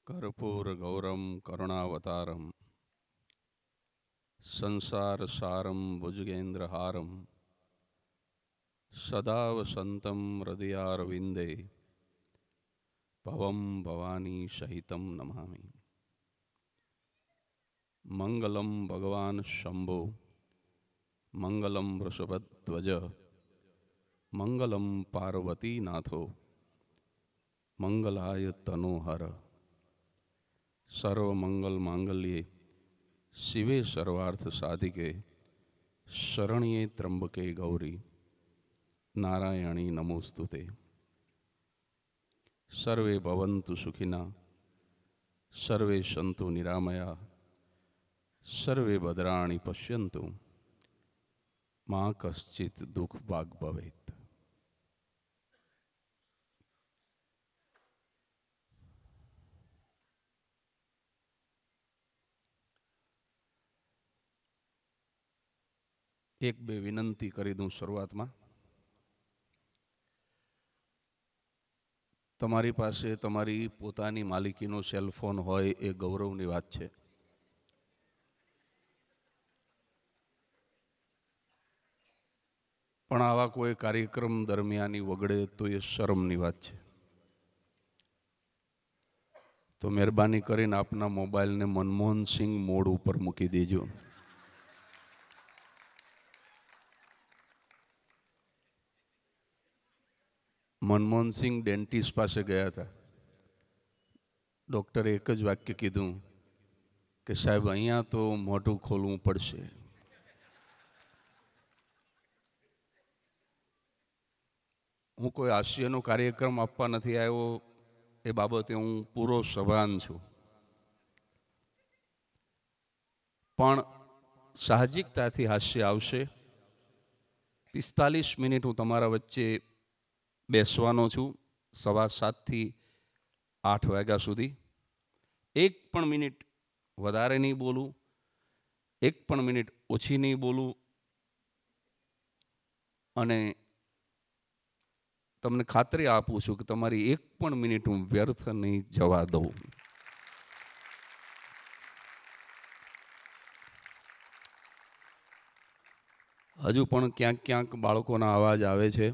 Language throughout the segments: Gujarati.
कर्पूरगौरं करुणावतारं संसारसारं भुजगेन्द्रहारं सदा वसन्तं हृदयारविन्दे भवं भवानी सहितं नमामि। मंगलं भगवान् शंभो मंगलं वृषभध्वज मंगलं पार्वतीनाथो मंगलाय तनोहर। सर्वमंगल मांगल्ये शिवे सर्वार्थ साधिके शरण्ये त्र्यंबके गौरी नारायणी नमोस्तुते। सर्वे भवन्तु सुखिना सर्वे सन्तु निरामया सर्वे भद्राणि पश्यन्तु मा कश्चित् दुःख भाग् भवेत्। एक बे विनंती करी दूं शुरुआत में। तमारी पासे तमारी पोतानी मालिकीनो सेलफोन होय ए गौरवनी वात छे। पण आवा कोई कार्यक्रम दरमियानी वगड़े तो ये शर्मनी वात छे। तो मेहरबानी करीने आपना मोबाइल ने मनमोहन सिंह मोड पर मूकी दीजो। मनमोहन सिंह डेंटिस्ट पासे गया था। डॉक्टरे एक ज वाक्य कीधुं कि साहेब अहींया तो मोढुं खोलवुं पड़शे। हूँ कोई हास्यनो कार्यक्रम आपवा नथी आव्यो ए बाबते हूँ पूरो सभान छूं। पण साहजिकताथी हास्य आवशे। 45 मिनिट हूँ तमारा वच्चे बेसवानो छूं। 7:15 थी 8 वाग्या सुधी। एक पण मिनिट वधारे नहीं बोलूं, एक पण मिनिट ओछी नहीं बोलूं अने तमने खातरी आपું છું કે તમારી એક પણ મિનિટ હું વ્યર્થ નહીં જવા દઉં। હજુ પણ ક્યાંક ક્યાંક બાળકોના અવાજ આવે છે।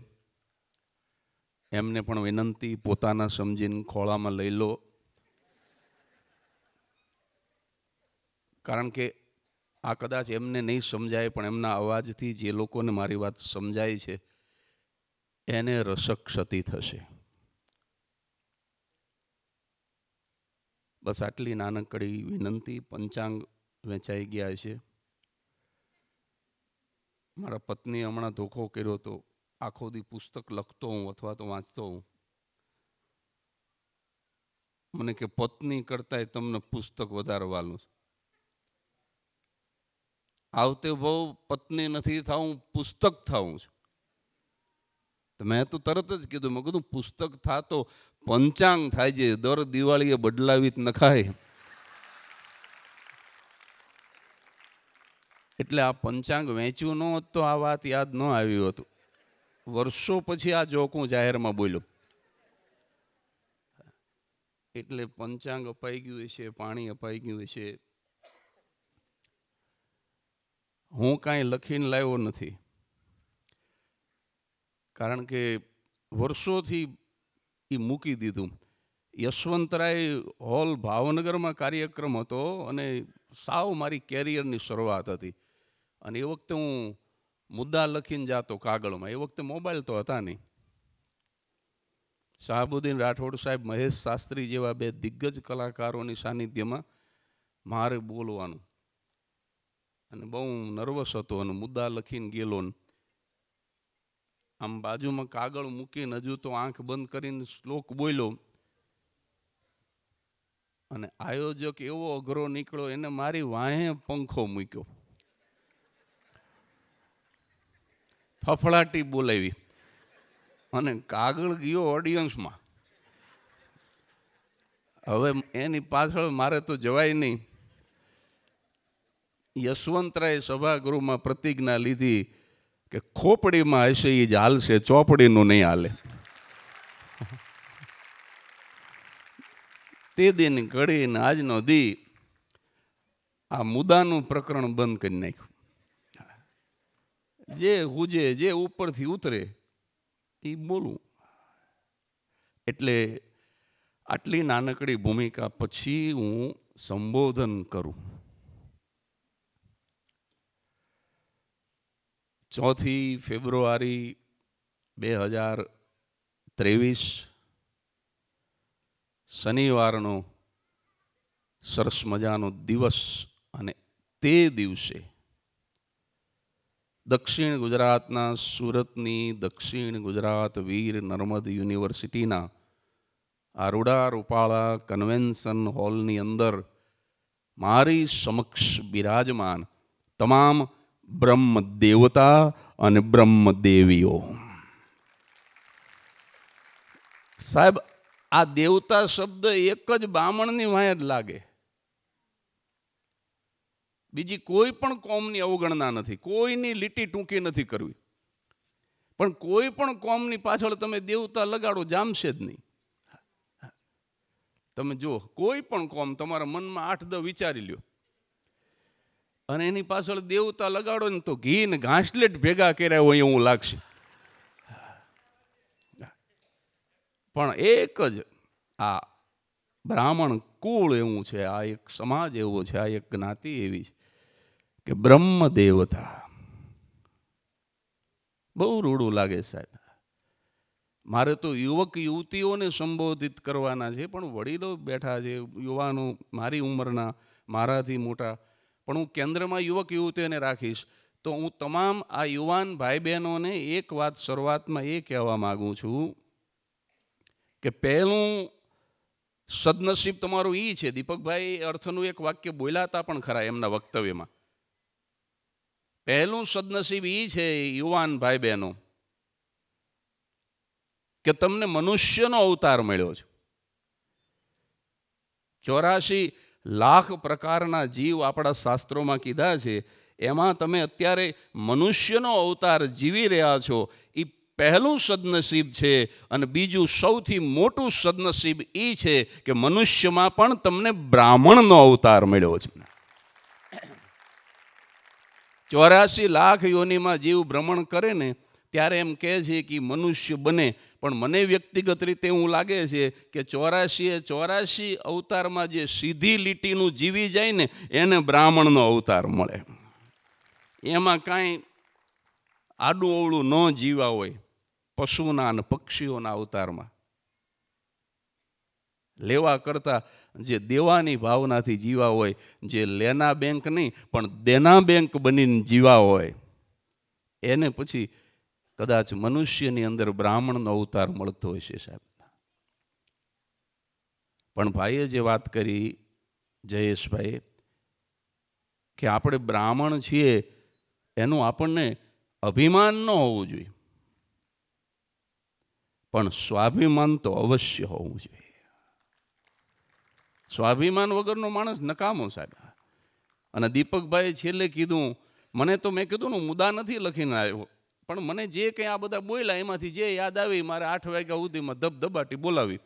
એમને પણ વિનંતી પોતાના સમજીને ખોળામાં લઈ લો, કારણ કે આ કદાચ એમને નહીં સમજાય પણ એમના અવાજથી જે લોકોને મારી વાત સમજાય છે એને રસક ક્ષતિ થશે। બસ આટલી નાનકડી વિનંતી। પંચાંગ વેચાઈ ગયા છે। મારા પત્ની હમણાં ધોખો કર્યો તો આખો દી પુસ્તક લખતો હું અથવા તો વાંચતો હું। મને કે પત્ની કરતાંય તમને પુસ્તક વધારે વાલું છે। આવતે બહુ પત્ની નથી થાવું, પુસ્તક થાવું છે। मैं तो तरत ज कीधुं, मैं कीधुं पुस्तक था तो पंचांग थाय जे दर दिवाळीए बदलावीत नखाय। એટલે આ પંચાંગ વેચ્યું ન હોત તો આ વાત યાદ ન આવી હોત। વર્ષો પછી આ જોક હું જાહેરમાં બોલ્યો। એટલે પંચાંગ અપાઈ ગયું હશે, પાણી અપાઈ ગયું હશે। હું કાંઈ લખીને લાવ્યો નથી, કારણ કે વર્ષોથી એ મૂકી દીધું। યશવંતરાય હોલ ભાવનગરમાં કાર્યક્રમ હતો અને સાવ મારી કેરિયરની શરૂઆત હતી। અને એ વખતે હું મુદ્દા લખીને જાતો કાગળમાં। એ વખતે મોબાઈલ તો હતા નહીં। શાહબુદ્દીન રાઠોડ સાહેબ, મહેશ શાસ્ત્રી જેવા બે દિગ્ગજ કલાકારોની સાનિધ્યમાં મારે બોલવાનું અને બહુ નર્વસ હતો અને મુદ્દા લખીને ગયેલો। આમ બાજુમાં કાગળ મૂકીને હજુ તો આંખ બંધ કરીને શ્લોક બોલ્યો અને આયોજક એવો અઘરો નીકળ્યો, એને મારી વાહે પંખો મૂક્યો, ફફડાટી બોલાવી અને કાગળ ગયો ઓડિયન્સમાં। હવે એની પાછળ મારે તો જવાય નહીં। યશવંતરાય સભાગૃહમાં પ્રતિજ્ઞા લીધી કે ખોપડીમાં હશે એ જ હાલશે, ચોપડીનું નહીં હાલે। તે દિન ઘડીને આજનો દી આ મુદાનું પ્રકરણ બંધ કરી નાખ્યું. જે હુજે જે ઉપરથી ઉતરે એ બોલું. એટલે આટલી નાનકડી ભૂમિકા પછી હું સંબોધન કરું. 4 ફેબ્રુઆરી 2023 શનિવારનો સરસ મજાનો દિવસ, અને તે દિવસે દક્ષિણ ગુજરાતના સુરતની દક્ષિણ ગુજરાત વીર નર્મદ યુનિવર્સિટીના આરુડા રૂપાળા કન્વેન્શન હોલની અંદર મારી સમક્ષ બિરાજમાન તમામ બ્રહ્મ દેવતા અને બ્રહ્મ દેવીઓ. સાહેબ, આ દેવતા શબ્દ એક જ બામણની વાંહે જ લાગે. બીજી કોઈ પણ કોમની અવગણના નથી, કોઈની લીટી ટૂંકી નથી કરવી, પણ કોઈ પણ કોમની પાછળ તમે દેવતા લગાડો જામશે જ નહીં. તમે જો કોઈ પણ કોમ તમારા મનમાં 8-10 વિચારી લ્યો અને એની પાછળ દેવતા લગાડો ને તો ઘી ને ઘાસલેટ ભેગા કર્યા હોય એવું લાગશે. પણ એક જ આ બ્રાહ્મણ કુળ એવું છે, આ એક સમાજ એવો છે, આ એક જ્ઞાતિ એવી છે કે બ્રહ્મ દેવતા. બહુ રૂડું લાગે સાહેબ. મારે તો યુવક યુવતીઓને સંબોધિત કરવાના છે, પણ વડીલો બેઠા છે, યુવાનો મારી ઉંમરના, મારાથી મોટા, પણ હું કેન્દ્રમાં યુવક યુવતીઓને રાખીશ. તો હું તમામ આ યુવાન ભાઈ બહેનોને એક વાત શરૂઆતમાં એ કહેવા માગું છું કે પહેલું સદનસીબ તમારું એ છે. દીપકભાઈ અર્થનું એક વાક્ય બોલ્યા હતા પણ ખરા એમના વક્તવ્યમાં. પહેલું સદનસીબ એ છે યુવાન ભાઈ બહેનો કે તમને મનુષ્યનો અવતાર મળ્યો છે. 84 લાખ પ્રકારના જીવ આપણા શાસ્ત્રોમાં કીધા છે, એમાં તમે અત્યારે મનુષ્યનો અવતાર જીવી રહ્યા છો. એ પહેલું સદનસીબ છે. અને બીજું સૌથી મોટું સદનસીબ એ છે કે મનુષ્યમાં પણ તમને બ્રાહ્મણનો અવતાર મળ્યો છે. 84 લાખ યોનિમાં જીવ ભ્રમણ કરે ને ત્યારે એમ કહે છે કે મનુષ્ય બને, પણ મને વ્યક્તિગત રીતે એવું લાગે છે કે 84 અવતારમાં જે સીધી લીટીનું જીવી જાય ને એને બ્રાહ્મણનો અવતાર મળે. એમાં કાંઈ આડું અવળું ન જીવા હોય પશુના અને પક્ષીઓના અવતારમાં. લેવા કરતા જે દેવાની ભાવનાથી જીવા હોય, જે લેના બેંક નહીં પણ દેના બેંક બનીને જીવા હોય, એને પછી કદાચ મનુષ્યની અંદર બ્રાહ્મણનો અવતાર મળતો હશે સાહેબ. પણ ભાઈએ જે વાત કરી જયેશભાઈ કે આપણે બ્રાહ્મણ છીએ એનું આપણને અભિમાન ન હોવું જોઈએ, પણ સ્વાભિમાન તો અવશ્ય હોવું જોઈએ. સ્વાભિમાન વગરનો માણસ નકામો સાહેબ. અને દીપકભાઈ છેલ્લે કીધું, મને તો મેં કીધું ને મુદ્દા નથી લખીને આવ્યો, પણ મને જે કંઈ આ બધા બોલ્યા એમાંથી જે યાદ આવી મારે 8 વાગ્યા સુધીમાં ધબધબાટી બોલાવી.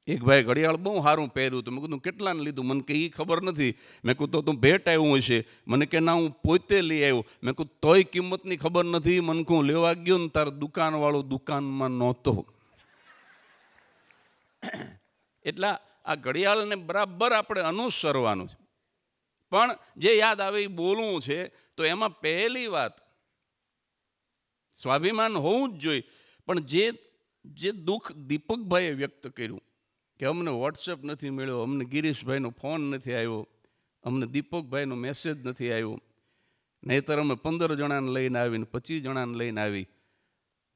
એક ભાઈ ઘડિયાળ બહુ સારું પહેર્યું હતું. મેં કીધું કેટલાને લીધું? મને કે એ ખબર નથી. મેં કીધું તો તું ભેટ આવ્યું હશે. મને કે ના, હું પોતે લઈ આવ્યો. મેં કીધું તોય કિંમતની ખબર નથી. મને કહું લેવા ગયો ને તાર દુકાનવાળો દુકાનમાં નહોતો. એટલે આ ઘડિયાળને બરાબર આપણે અનુસરવાનું છે, પણ જે યાદ આવે એ બોલવું છે. તો એમાં પહેલી વાત સ્વાભિમાન હોવું જ જોઈએ. પણ જે દુઃખ દીપકભાઈએ વ્યક્ત કર્યું કે અમને વોટ્સએપ નથી મળ્યો, અમને ગિરીશભાઈનો ફોન નથી આવ્યો, અમને દીપકભાઈનો મેસેજ નથી આવ્યો, નહીંતર અમે 15 જણાને લઈને આવીને 25 જણાને લઈને આવી.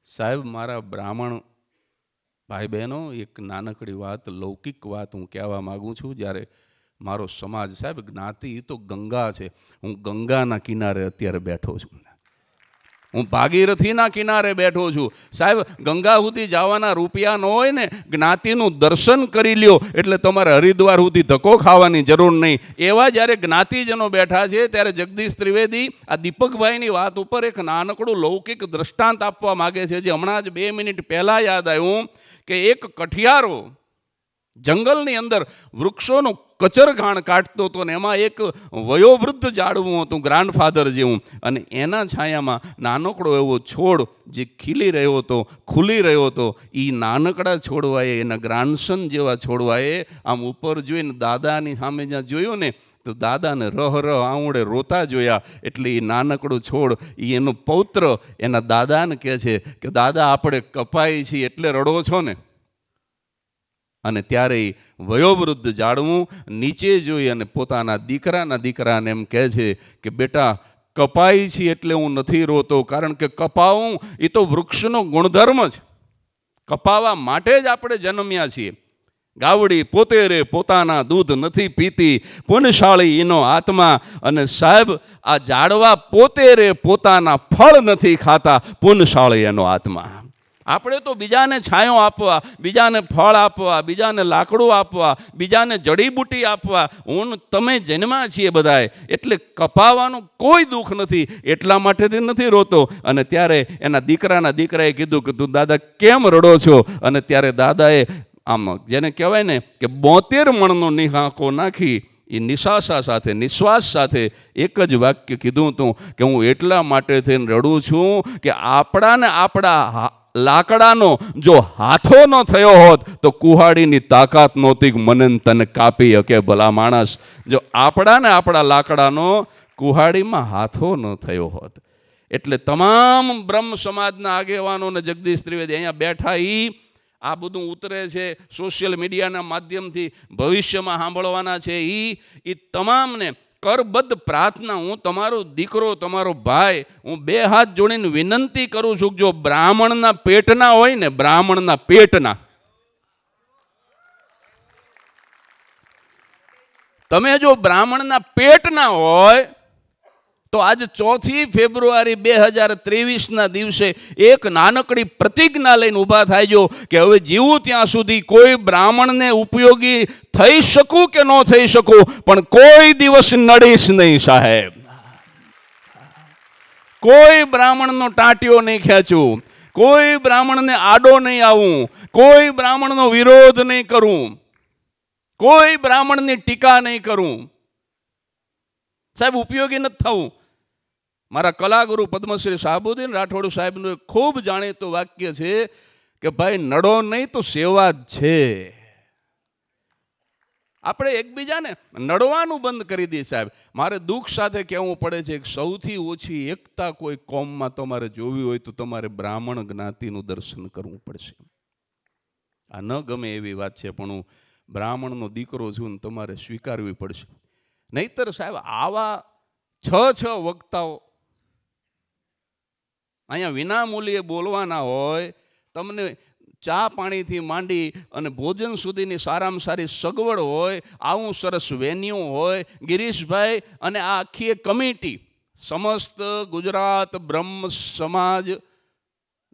સાહેબ, મારા બ્રાહ્મણ ભાઈ બહેનો, એક નાનકડી વાત, લૌકિક વાત હું કહેવા માગું છું. જ્યારે મારો સમાજ સાહેબ, જ્ઞાતિ એ તો ગંગા છે. હું ગંગાના કિનારે અત્યારે બેઠો છું. હું ભાગીરથીના કિનારે બેઠો છું સાહેબ. ગંગા સુધી જવાના રૂપિયા ન હોય ને, જ્ઞાતિનું દર્શન કરી લ્યો એટલે તમારે હરિદ્વાર સુધી ધક્કો ખાવાની જરૂર નહીં. એવા જ્યારે જ્ઞાતિજનો બેઠા છે ત્યારે જગદીશ ત્રિવેદી આ દીપકભાઈની વાત ઉપર એક નાનકડું લૌકિક દ્રષ્ટાંત આપવા માગે છે, જે હમણાં જ 2 મિનિટ પહેલાં યાદ આવ્યું કે એક કઠિયારો જંગલની અંદર વૃક્ષોનું કચરઘાણ કાઢતો હતો ને એમાં એક વયોવૃદ્ધ ઝાડવું હતું, ગ્રાન્ડફાધર જેવું, અને એના છાયામાં નાનકડો એવો છોડ જે ખીલી રહ્યો હતો, ખુલી રહ્યો હતો. એ નાનકડા છોડવાએ, એના ગ્રાન્ડસન જેવા છોડવાએ આમ ઉપર જોઈને દાદાની સામે જ્યાં જોયું ને તો દાદાને રહ આંવળે રોતા જોયા. એટલે એ નાનકડું છોડ, એ એનો પૌત્ર એના દાદાને કહે છે કે દાદા આપણે કપાઈ છીએ એટલે રડો છો ને. અને ત્યારે વયોવૃદ્ધ ઝાડવું નીચે જોઈ અને પોતાના દીકરાને એમ કહે છે કે બેટા કપાઈ છે એટલે હું નથી રોતો, કારણ કે કપાવું એ તો વૃક્ષનો ગુણધર્મ છે. કપાવા માટે જ આપણે જન્મ્યા છીએ. ગાવડી પોતે રે પોતાના દૂધ નથી પીતી, પુનશાળી એનો આત્મા. અને સાહેબ આ ઝાડવા પોતે રે પોતાના ફળ નથી ખાતા, પુનશાળી એનો આત્મા. આપણે તો બીજાને છાંયો આપવા, બીજાને ફળ આપવા, બીજાને લાકડું આપવા, બીજાને જડીબુટી આપવા હું તમે જન્મ્યા છીએ બધાએ. એટલે કપાવાનું કોઈ દુઃખ નથી, એટલા માટેથી નથી રોતો. અને ત્યારે એના દીકરાએ કીધું કે તું દાદા કેમ રડો છો? અને ત્યારે દાદાએ આમ જેને કહેવાય ને કે 72 મણનો નિહાકો નાખી એ નિશાસા સાથે, નિશ્વાસ સાથે એક જ વાક્ય કીધું હતું કે હું એટલા માટે થઈને રડું છું કે આપણા લાકડાનો જો હાથો ન થયો હોત તો કુહાડીની તાકાત નહોતી મને તને કાપી શકે. ભલા માણસ, જો આપણા લાકડાનો કુહાડીમાં હાથો ન થયો હોત. એટલે તમામ બ્રહ્મ સમાજના આગેવાનો ને જગદીશ ત્રિવેદી અહીંયા બેઠા, આ બધું ઉતરે છે સોશિયલ મીડિયાના માધ્યમથી, ભવિષ્યમાં સાંભળવાના છે. એ તમામને કરબદ્ધ પ્રાર્થના, હું તમારો દીકરો, તમારો ભાઈ, હું 2 હાથ જોડીને વિનંતી કરું છું કે જો બ્રાહ્મણના પેટના હોય ને, બ્રાહ્મણના પેટના, તમે જો બ્રાહ્મણના પેટના હોય તો આજ 4 ફેબ્રુઆરી 2023ના દિવસે એક નાનકડી પ્રતિજ્ઞા લઈને ઊભા થાયજો કે હવે જીવું ત્યાં સુધી કોઈ બ્રાહ્મણને ઉપયોગી થઈ શકું કે ન થઈ શકું, પણ કોઈ દિવસ નડીશ નહીં સાહેબ. કોઈ બ્રાહ્મણનો ટાંટિયો નહીં ખેંચું, કોઈ બ્રાહ્મણને આડો નહીં આવું, કોઈ બ્રાહ્મણનો વિરોધ નહીં કરું, કોઈ બ્રાહ્મણની ટીકા નહીં કરું. સાહેબ ઉપયોગી નથી થવું. મારા કલાગુરુ પદ્મશ્રી શાહબુદ્દીન રાઠોડ સાહેબનું એક ખૂબ જાણીતું વાક્ય છે કે ભાઈ નડો નહીં તો સેવા જ છે. આપણે એકબીજાને નડવાનું બંધ કરી દઈએ સાહેબ. મારે દુઃખ સાથે કહેવું પડે છે કે સૌથી ઓછી એકતા કોઈ કોમમાં તમારે જોવી હોય તો તમારે બ્રાહ્મણ જ્ઞાતિનું દર્શન કરવું પડશે. આ ન ગમે એવી વાત છે, પણ હું બ્રાહ્મણનો દીકરો છું ને તમારે સ્વીકારવી પડશે. નહીતર સાહેબ આવા 6 વક્તાઓ અહીંયા વિનામૂલ્યે બોલવાના હોય, તમને ચા પાણીથી માંડી અને ભોજન સુધીની સારામાં સારી સગવડ હોય, આવું સરસ વેન્યુ હોય. ગિરીશભાઈ અને આ આખી એક કમિટી, સમસ્ત ગુજરાત બ્રહ્મ સમાજ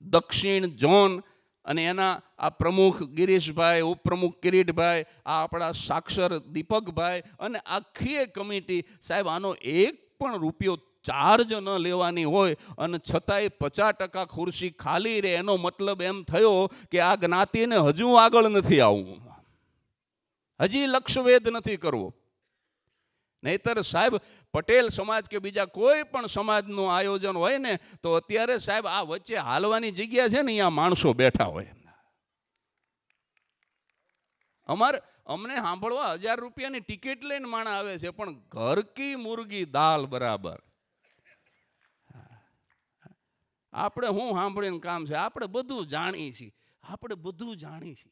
દક્ષિણ ઝોન અને એના આ પ્રમુખ ગિરીશભાઈ, ઉપપ્રમુખ કિરીટભાઈ, આ આપણા સાક્ષર દીપકભાઈ અને આખી એક કમિટી સાહેબ, આનો એક પણ રૂપિયો ચાર્જ ન લેવાની હોય અને છતાંય 50% ખુરશી ખાલી રહે. એનો મતલબ એમ થયો કે આ જ્ઞાતિને હજુ આગળ નથી આવવું, હજી લક્ષ્યભેદ નથી કરવો. નહીતર સાહેબ પટેલ સમાજ કે બીજા કોઈ પણ સમાજનું આયોજન હોય ને તો અત્યારે સાહેબ આ વચ્ચે હાલવાની જગ્યા છે ને, અહીંયા માણસો બેઠા હોય. અમને સાંભળવા 1000 રૂપિયાની ટિકિટ લઈને માણસ આવે છે, પણ ઘર કી મુર્ગી દાલ બરાબર. આપણે હું સાંભળીને કામ છે? આપણે બધું જાણીએ છીએ, આપણે બધું જાણીએ છીએ.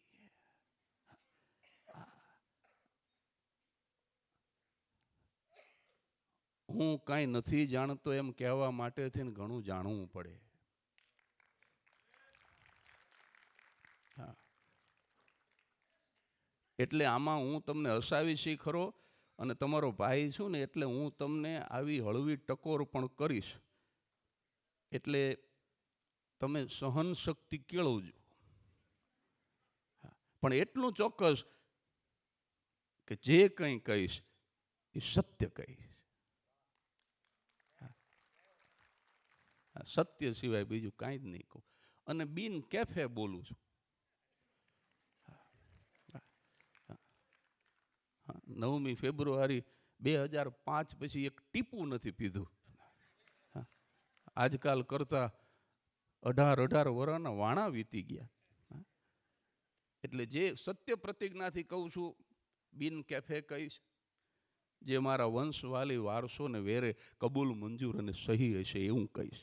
હું કાંઈ નથી જાણતો એમ કહેવા માટે થઈને ઘણું જાણવું પડે. એટલે આમાં હું તમને હસાવીશ ખરો, અને તમારો ભાઈ છું ને એટલે હું તમને આવી હળવી ટકોર પણ કરીશ. એટલે તમે સહન શક્તિ કેળવજો, પણ એટલું ચોક્કસ કે જે કંઈ કહીશ એ સત્ય કહીશ. સત્ય સિવાય બીજું કાંઈ જ નહીં કહું, અને બિન કેફે બોલું છું. 9મી ફેબ્રુઆરી 2005 પછી એક ટીપું નથી પીધું. આજકાલ કરતા 18 વર્ષના વાણા વીતી ગયા. એટલે જે સત્ય પ્રતિજ્ઞાથી કહું છું, બિન કેફે કહીશ, જે મારા વંશવાલી વારસો ને વેરે કબૂલ મંજૂર અને સહી હશે એવું કહીશ.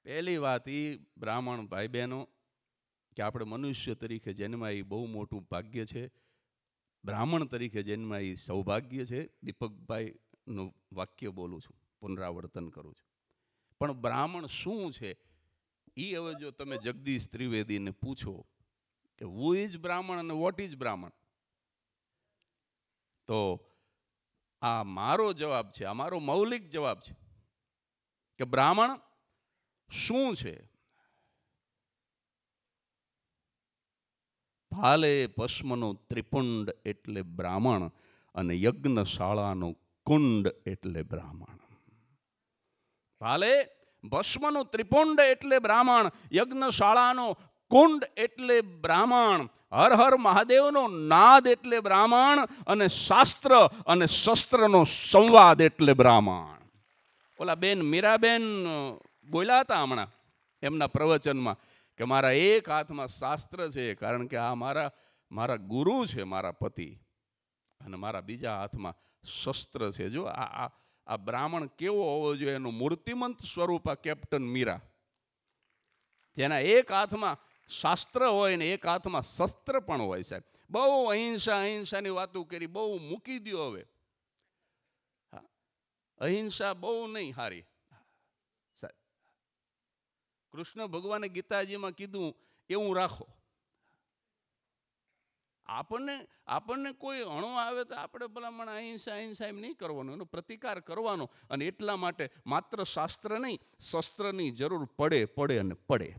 પહેલી વાત એ બ્રાહ્મણ ભાઈ બહેનો કે આપણે મનુષ્ય તરીકે જન્માય એ બહુ મોટું ભાગ્ય છે. બ્રાહ્મણ તરીકે જન્માય એ સૌભાગ્ય છે. દીપકભાઈનું વાક્ય બોલું છું, પુનરાવર્તન કરું છું. પણ બ્રાહ્મણ શું છે એ હવે જો તમે જગદીશ ત્રિવેદીને પૂછો કે હુ ઇઝ બ્રાહ્મણ અને વોટ ઇઝ બ્રાહ્મણ, તો આ મારો જવાબ છે, આ મારો મૌલિક જવાબ છે કે બ્રાહ્મણ શું છે? ભાલે ભસ્મનો ત્રિપુંડ એટલે બ્રાહ્મણ અને યજ્ઞશાળાનો કુંડ એટલે બ્રાહ્મણ. ભાલે ભસ્મનું ત્રિપુંડ એટલે બ્રાહ્મણ, યજ્ઞશાળાનો કુંડ એટલે બ્રાહ્મણ, હર હર મહાદેવનો નાદ એટલે બ્રાહ્મણ અને શાસ્ત્ર અને શસ્ત્રનો સંવાદ એટલે બ્રાહ્મણ. ઓલા બેન મીરાબેન બોલ્યા હતા હમણાં એમના પ્રવચનમાં કે મારા એક હાથમાં શાસ્ત્ર છે, કારણ કે આ મારા ગુરુ છે, મારા પતિ, અને મારા બીજા હાથમાં શસ્ત્ર છે. જો આ બ્રાહ્મણ કેવો હોવો જોઈએ એનું મૂર્તિમંત સ્વરૂપ આ કેપ્ટન મીરા, જેના એક હાથમાં શાસ્ત્ર હોય ને એક હાથમાં શસ્ત્ર પણ હોય. સાહેબ બહુ અહિંસાની વાતો કરી, બહુ મૂકી દો હવે. અહિંસા બહુ નહીં હારી. કૃષ્ણ ભગવાને ગીતાજીમાં કીધું એવું રાખો. આપણને કોઈ અણો આવે તો આપણે ભલામણ અહિંસા એમ નહીં કરવાનું, એનો પ્રતિકાર કરવાનો. અને એટલા માટે માત્ર શાસ્ત્ર નહીં, શસ્ત્રની જરૂર પડે અને પડે.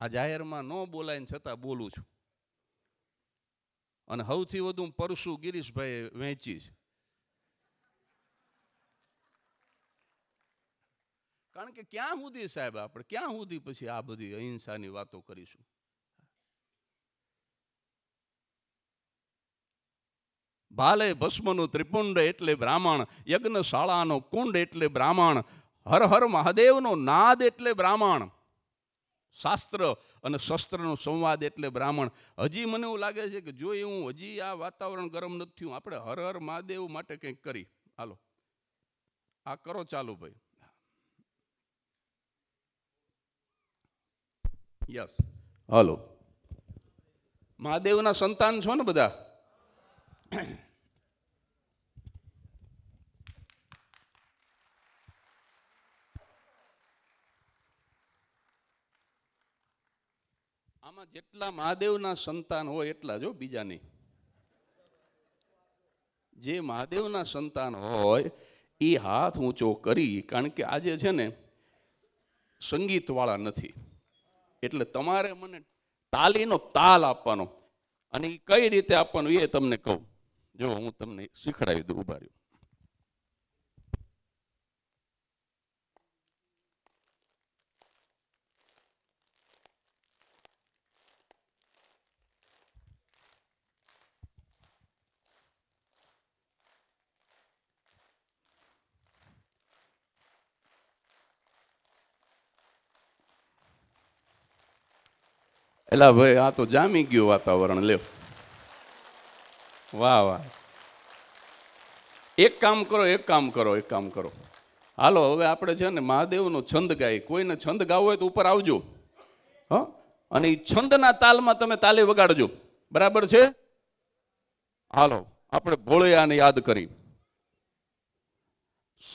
આ જાહેરમાં ન બોલાય ને છતાં બોલું છું. અને સૌથી વધુ પરસુ ગિરીશભાઈ વહેંચી છે, કારણ કે ક્યાં સુધી સાહેબ આપણે ક્યાં સુધી પછી આ બધી અહિંસાની વાતો કરીશું? ભાલે ભસ્મનું ત્રિપુંડ એટલે બ્રાહ્મણ, યજ્ઞશાળાનો કુંડ એટલે બ્રાહ્મણ, હર હર મહાદેવનો નાદ એટલે બ્રાહ્મણ, શાસ્ત્ર અને શસ્ત્રનો સંવાદ એટલે બ્રાહ્મણ. હજી મને એવું લાગે છે કે જો એવું હજી આ વાતાવરણ ગરમ નથી થયું, આપણે હર હર મહાદેવ માટે કંઈક કરી. હાલો આ કરો ચાલુ ભાઈ. યસ, હાલો. મહાદેવના સંતાન છો ને બધા? આમાં જેટલા મહાદેવના સંતાન હોય એટલા જો, બીજા નહીં. જે મહાદેવના સંતાન હોય એ હાથ ઊંચો કરી, કારણ કે આજે છે ને સંગીત વાળા નથી, એટલે તમારે મને તાલીનો તાલ આપવાનો. અને એ કઈ રીતે આપવાનું એ તમને કહું. જો હું તમને શીખડાવી દઉં, ઉભા રહ્યો. એલા ભાઈ આ તો જામી ગયું વાતાવરણ. લ્યો, વાહ વાહ. એક કામ કરો. હાલો હવે આપણે છે ને મહાદેવનો છંદ ગાય. કોઈને છંદ ગાવો હોય તો ઉપર આવજો, હ, અને એ છંદના તાલમાં તમે તાલી વગાડજો. બરાબર છે? હાલો આપણે ભોળિયાને યાદ કરી.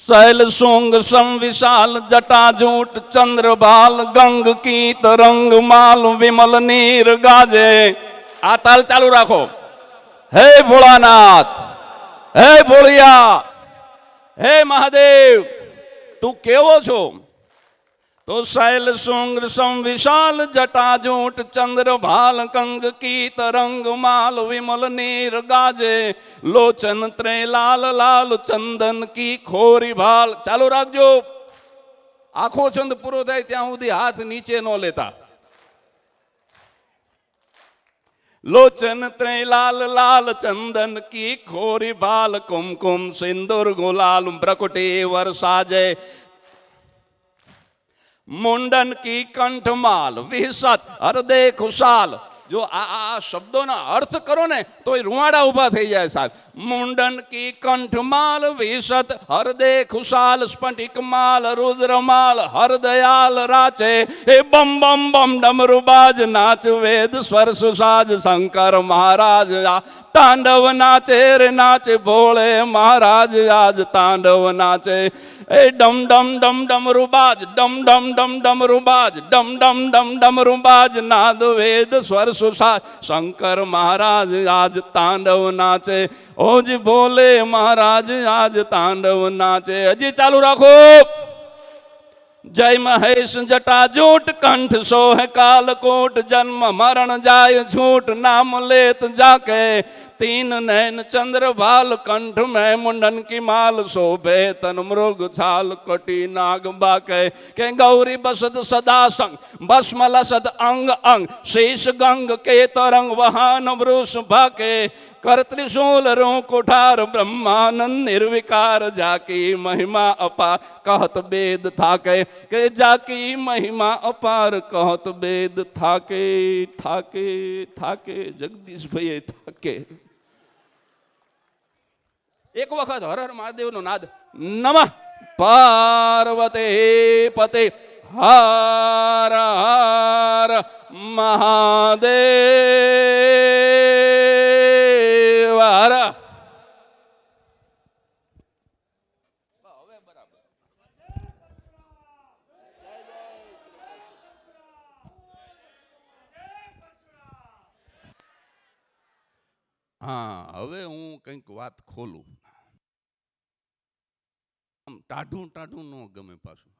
शैल सुंग संविशाल जटाजूट चंद्रभाल गंग की तरंग माल विमल नीर गाजे. आ ताल चालू राखो. हे भोलानाथ, हे भोलिया, हे महादेव, तू केवो छो? तो शैल सुंग संविशाल जटाजूट चंद्रभाल कंग की तरंग माल विमल नीर गाजे. लोचन त्रे लाल लाल चंदन की खोरी भाल. चालू राखजो. आखो छंद पूरो थाय त्यां सुधी हाथ नीचे न लेता. लोचन त्रय लाल लाल चंदन की खोरी बाल कुमकुम सिंदूर गुलाल ब्रकुटी वर्षाजय मुंडन की कंठमाल विहसत हृदय खुशाल जो आ शब्दोना अर्थ કરો ને તો રૂવાડા ઊભા થઈ જાય સાહેબ મુંડન કી કંઠમાલ વિહસત હૃદય ખુશાલ સ્ફટિકમાલ રુદ્રમાલ હરદયાલ રાચે હે બમ બમ બમ ડમરુબાજ નાચ વેદ સ્વર સુસાજ શંકર મહારાજ તાંડવ નાચે રે નાચે ભોળે મહારાજ આજ તાંડવ નાચે એ ડમ ડમ ડમ ડમરુબાજ ડમ ડમ ડમ ડમરુબાજ ડમ ડમ ડમ ડમરુબાજ નાદ વેદ સ્વર સુસાજ શંકર મહારાજ આજ તાંડવ નાચે ઓજ ભોલે મહારાજ આજ તાંડવ નાચે હજી ચાલુ રાખો जय महेश जटा जूट कंठ सोह कालकोट जन्म मरण जाय झूठ नाम लेत जाके तीन नैन चंद्र भाल कंठ में मुंडन की माल शोभे तन मृग छाल कटी नाग बाके के गौरी बसद सदा संग भस्म लसद अंग अंग शेष गंग के तरंग वहान वृष भाके कर त्रिशूल रो कुठार ब्रह्मानंद निर्विकार जाकी महिमा अपार कहत वेद थाके के जाकी महिमा अपार कहत वेद थाके थाके थाके जगदीश भाई थाके एक वखत हर हर महादेव नो नाद नमः पार्वते पते हर हर महादेव हर हाँ હવે હું કંઈક વાત ખોલું ટાઢું ટાઢું ન ગમે પાછું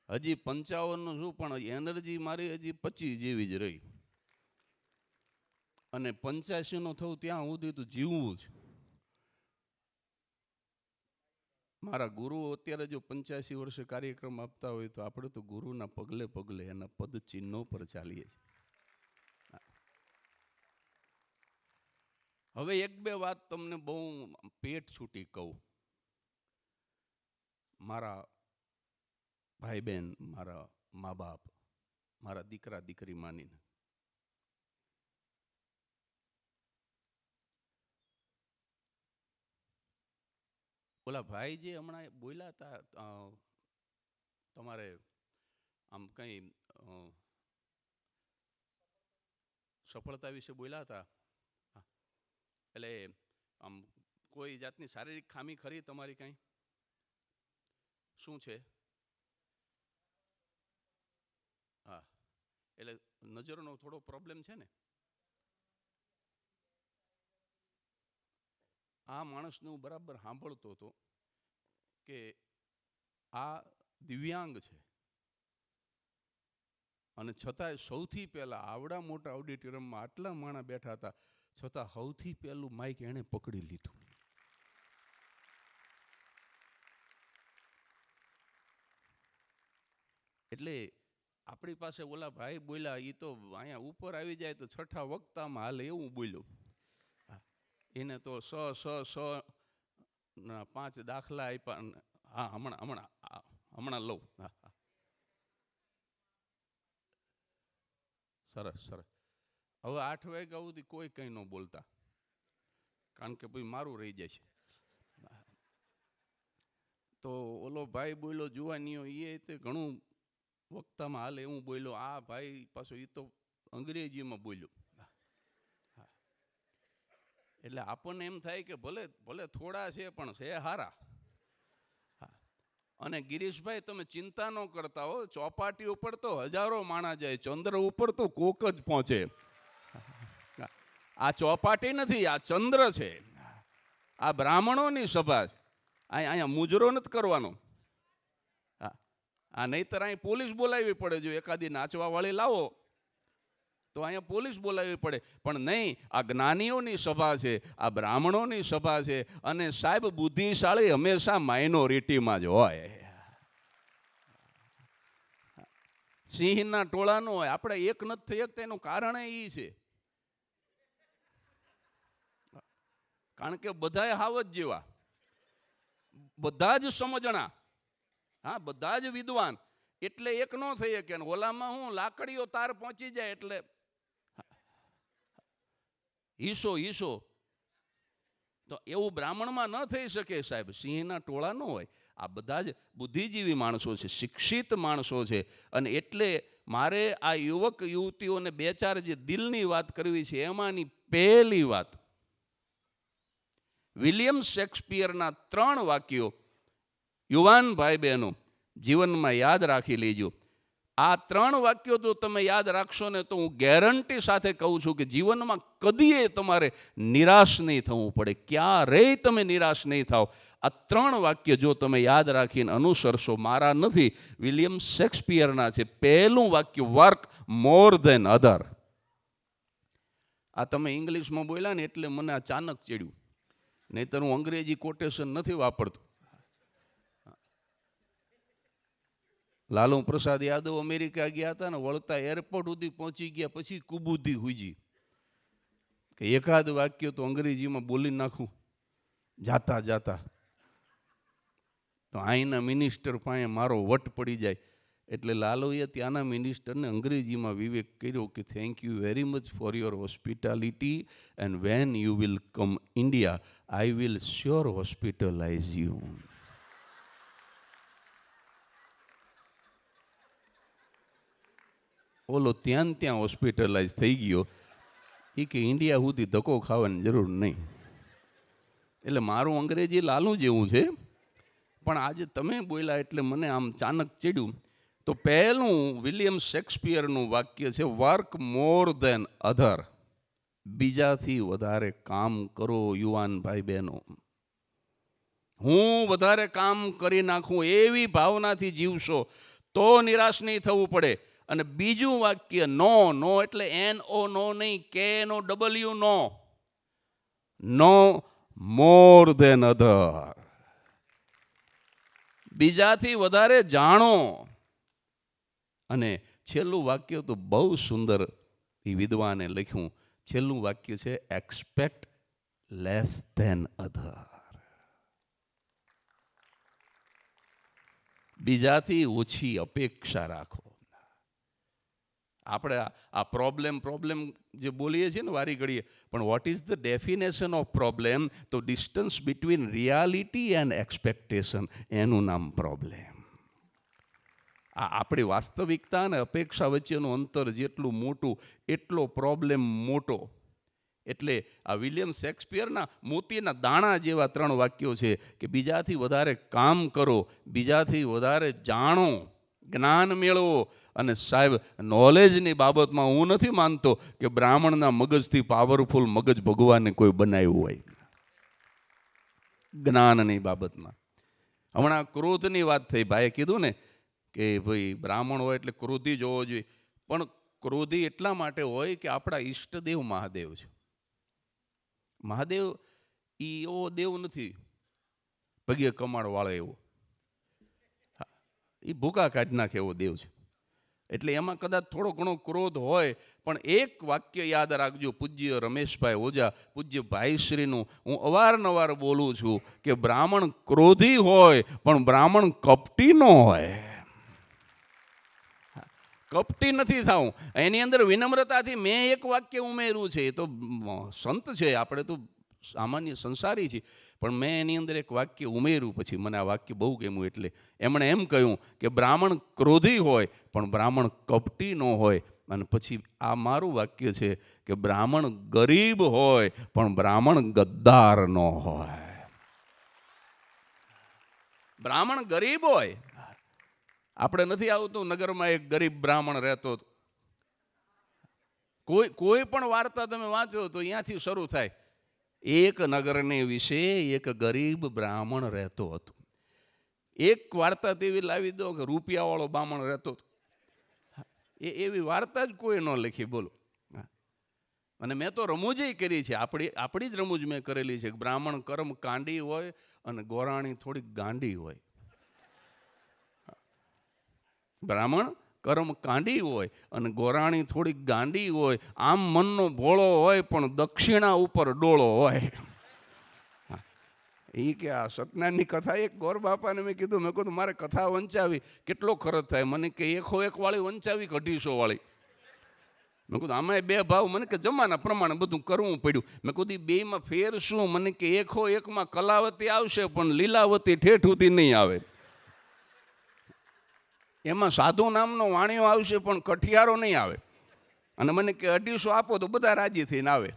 હજી 55 નું છું પણ એનર્જી મારી હજી 25 જેવી જ રહી અને 85 નો થયું ત્યાં સુધી તો જીવવું જ મારા ગુરુ અત્યારે જો 85 વર્ષે કાર્યક્રમ આપતા હોય તો આપણે તો ગુરુના પગલે પગલે એના પદ ચિહ્નો પર ચાલીએ છીએ હવે એક બે વાત તમને બહુ પેટ છૂટી કહું મારા ભાઈ બહેન મારા મા બાપ મારા દીકરા દીકરી માનીને ઓલા ભાઈ જે હમણાં બોલ્યા હતા તમારે આમ કઈ સફળતા વિશે બોલ્યા હતા એટલે આમ કોઈ જાતની શારીરિક ખામી ખરી તમારી કઈ શું છે હા એટલે નજરનો થોડો પ્રોબ્લેમ છે ને આ માણસને હું બરાબર સાંભળતો હતો કે આ દિવ્યાંગ છે અને છતાંય સૌથી પહેલા આવડા મોટા ઓડિટોરિયમમાં આટલા માણસ બેઠા હતા છતાં સૌથી પહેલું માઇક એણે પકડી લીધું એટલે આપણી પાસે ઓલા ભાઈ બોલ્યા એ તો અહીંયા ઉપર આવી જાય તો છઠ્ઠા વક્તામાં હાલે એવું બોલ્યો એને તો સ 5 દાખલા આપ્યા હા હમણાં લઉં હા સરસ સરસ હવે 8 વાગ્યા સુધી કોઈ કંઈ ન બોલતા કારણ કે ભાઈ મારું રહી જાય છે તો ઓલો ભાઈ બોલ્યો જુવાનીઓ એ તે ઘણું વક્તામાં હાલે એવું બોલ્યો આ ભાઈ પાછો એ તો અંગ્રેજીમાં બોલ્યો એટલે આપણને એમ થાય કે ભલે ભલે થોડા છે પણ છે હારા અને ગિરીશભાઈ તમે ચિંતા ન કરતા હો ચોપાટી ઉપર તો હજારો માણસ જાય ચંદ્ર ઉપર તો કોક જ પહોંચે આ ચોપાટી નથી આ ચંદ્ર છે આ બ્રાહ્મણોની સભા છે અહીંયા મુજરો નથી કરવાનો આ નહીતર અહીં પોલીસ બોલાવવી પડે જો એકાદી નાચવા વાળી લાવો તો અહીંયા પોલીસ બોલાવવી પડે પણ નહીં આ જ્ઞાનીઓની સભા છે આ બ્રાહ્મણોની સભા છે અને સાહેબ બુદ્ધિશાળી હંમેશા માઇનોરિટીમાં જ હોય સિંહના ટોળાનો હોય આપણે એક નથી થઈ શકતા એનું કારણ એ છે કારણ કે બધાય હાવ જ જેવા, બધા જ સમજણા, હા બધા જ વિદ્વાન, એટલે એક ન થઈ શકે. ઓલામાં હું લાકડીઓ તાર પહોંચી જાય એટલે ઈસો તો એવું બ્રાહ્મણમાં ન થઈ શકે સાહેબ. સિંહના ટોળા ન હોય. આ બધા જ બુદ્ધિજીવી માણસો છે, શિક્ષિત માણસો છે. અને એટલે મારે આ યુવક યુવતીઓને બે ચાર જે દિલની વાત કરવી છે, એમાંની પહેલી વાત વિલિયમ શેક્સપિયરના 3 વાક્યો યુવાન ભાઈ બહેનો જીવનમાં યાદ રાખી લેજો. આ 3 વાક્યો જો તમે યાદ રાખશો ને તો હું ગેરંટી સાથે કહું છું કે જીવનમાં કદીએ તમારે નિરાશ નહીં થવું પડે, ક્યારેય તમે નિરાશ નહીં થાવ. આ 3 વાક્ય જો તમે યાદ રાખીને અનુસરશો, મારા નથી, વિલિયમ શેક્સપિયરના છે. પહેલું વાક્ય, વર્ક મોર ધેન અધર. આ તમે ઇંગ્લિશમાં બોલ્યા ને એટલે મને અચાનક ચડ્યું, નહીંતર હું અંગ્રેજી કોટેશન નથી વાપરતો. લાલુ પ્રસાદ યાદવ અમેરિકા ગયા હતા ને, વળતા એરપોર્ટ સુધી પહોંચી ગયા પછી કુબુદ્ધિ હુજી કે એકાદ વાક્ય તો અંગ્રેજીમાં બોલી નાખું જાતા જાતા. તો અહીંના મિનિસ્ટર પાસે મારો વટ પડી જાય. એટલે લાલુએ ત્યાંના મિનિસ્ટરને અંગ્રેજીમાં વિવેક કર્યો કે thank you very much for your hospitality and when you will come India I will sure hospitalise you. ઓલો ત્યાં હોસ્પિટલાઇઝ થઈ ગયો. એ કે ઇન્ડિયા સુધી ધક્કો ખાવાની જરૂર નહીં. એટલે મારું અંગ્રેજી લાલુ જેવું છે, પણ આજે તમે બોલ્યા એટલે મને આમ ચાનક ચડ્યું. તો પહેલું વિલિયમ શેક્સપિયરનું વાક્ય છે, વર્ક મોર ધેન અધર. બીજાથી વધારે કામ કરો યુવાન ભાઈ બહેનો. હું વધારે કામ કરી નાખું એવી ભાવનાથી જીવશો તો નિરાશ નહીં થવું પડે. અને બીજું વાક્ય, નો એટલે NO નો નહીં, KNOW નો મોર ધેન અધર. બીજાથી વધારે જાણો. અને છેલ્લું વાક્ય તો બહુ સુંદર એ વિદ્વાને લખ્યું. છેલ્લું વાક્ય છે, એક્સપેક્ટ લેસ ધેન અધર. બીજાથી ઓછી અપેક્ષા રાખો. આપણે આ પ્રોબ્લેમ જે બોલીએ છીએ ને વારી ઘડીએ, પણ what is the definition of problem? તો distance between reality and expectation, એનું નામ પ્રોબ્લેમ. આ આપણી વાસ્તવિકતા અને અપેક્ષા વચ્ચેનું અંતર જેટલું મોટું એટલો પ્રોબ્લેમ મોટો. એટલે આ વિલિયમ શેક્સપિયરના મોતીના દાણા જેવા 3 વાક્યો છે કે બીજાથી વધારે કામ કરો, બીજાથી વધારે જાણો, જ્ઞાન મેળવો. અને સાહેબ, નોલેજની બાબતમાં હું નથી માનતો કે બ્રાહ્મણના મગજથી પાવરફુલ મગજ ભગવાને કોઈ બનાવ્યું હોય. જ્ઞાનની બાબતમાં હમણાં ક્રોધની વાત થઈ, ભાઈએ કીધું ને કે ભાઈ બ્રાહ્મણ હોય એટલે ક્રોધી જ હોવો જોઈએ. પણ ક્રોધી એટલા માટે હોય કે આપણા ઈષ્ટદેવ મહાદેવ છે. મહાદેવ એ એવો દેવ નથી પગે કમાડ વાળો એવો, એ ભૂકા કાઢી નાખે એવો દેવ છે. એટલે એમાં કદાચ થોડો ઘણો ક્રોધ હોય, પણ એક વાક્ય યાદ રાખજો, પૂજ્ય રમેશભાઈ ઓઝા, પૂજ્ય ભાઈશ્રીનું હું અવારનવાર બોલું છું કે બ્રાહ્મણ ક્રોધી હોય પણ બ્રાહ્મણ કપટી ન હોય. કપટી નથી થવું. એની અંદર વિનમ્રતાથી મેં એક વાક્ય ઉમેર્યું છે. એ તો સંત છે, આપણે તો સામાન્ય સંસારી છીએ, પણ મેં એની અંદર એક વાક્ય ઉમેર્યું. પછી મને આ વાક્ય બહુ ગમ્યું. એટલે એમણે એમ કહ્યું કે બ્રાહ્મણ ક્રોધી હોય પણ બ્રાહ્મણ કપટી ન હોય. અને પછી આ મારું વાક્ય છે કે બ્રાહ્મણ ગરીબ હોય પણ બ્રાહ્મણ ગદ્દાર ન હોય. બ્રાહ્મણ ગરીબ હોય. આપણે નથી આવતું નગરમાં એક ગરીબ બ્રાહ્મણ રહેતો. કોઈ પણ વાર્તા તમે વાંચો તો અહીંયાથી શરૂ થાય. એક નગરને વિશે એક ગરીબ બ્રાહ્મણ રહેતો હતો. એક વાર્તા તેવી લાવી દો કે રૂપિયાવાળો બ્રાહ્મણ રહેતો હતો. એવી વાર્તા જ કોઈ ન લખી, બોલો. અને મેં તો રમૂજ કરી છે, આપણી જ રમૂજ મેં કરેલી છે. બ્રાહ્મણ કર્મ કાંડી હોય અને ગોરાણી થોડીક ગાંડી હોય. બ્રાહ્મણ કર્મ કાંડી હોય અને ગોરાણી થોડીક ગાંડી હોય. આમ મનનો ભોળો હોય પણ દક્ષિણા ઉપર ડોળો હોય. એ કે આ સત્યનારાયણની કથા એક ગોર બાપાને મેં કીધું મારે કથા વંચાવી કેટલો ખર્ચ થાય? મને કે 101 વાળી વંચાવી કે 250 વાળી? મેં કીધું આમાં બે ભાવ, મને કે જમાના પ્રમાણે બધું કરવું પડ્યું. મેં કીધું બેમાં ફેર શું? મને કે 101માં કલાવતી આવશે પણ લીલાવતી ઠેઠ સુધી નહીં આવે. એમાં સાધુ નામનો વાણિયો આવશે પણ કઠિયારો નહીં આવે. અને મને કે 250 આપો તો બધા રાજી થઈને આવે.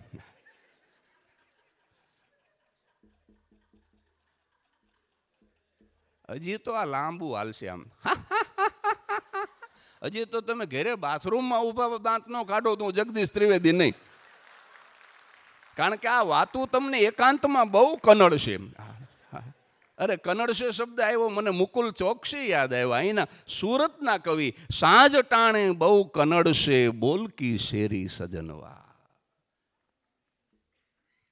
હજી તો આ લાંબુ હાલશે આમ. હજી તો તમે ઘરે બાથરૂમમાં ઊભા દાંત નો કાઢો તો જગદીશ ત્રિવેદી નહીં. કારણ કે આ વાતું તમને એકાંતમાં બહુ કનડશે. અરે કનડશે શબ્દ આવ્યો મને મુકુલ ચોકસી યાદ આવ્યા. અહીંના સુરતના કવિ સાંજ ટાણે બહુ કનડશે બોલકી શેરી સજનવા.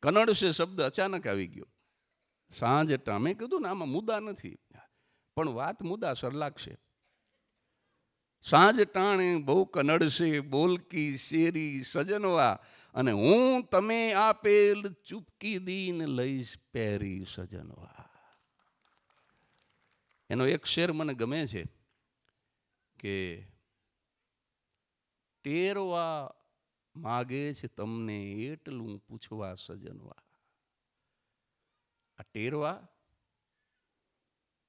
કનડશે શબ્દ અચાનક આવી ગયો. સાંજ ટાણે મેં કીધું ને આમાં મુદ્દા નથી પણ વાત મુદ્દાસર લાગશે. સાંજ ટાણે બહુ કનડશે બોલકી શેરી સજનવા અને હું તમે આપેલ ચૂપકી દીન લઈશ પહેરી સજનવા. એનો એક શેર મને ગમે છે કે ટેરવા માગે છે તમને એટલું પૂછવા સજનવા. આ ટેરવા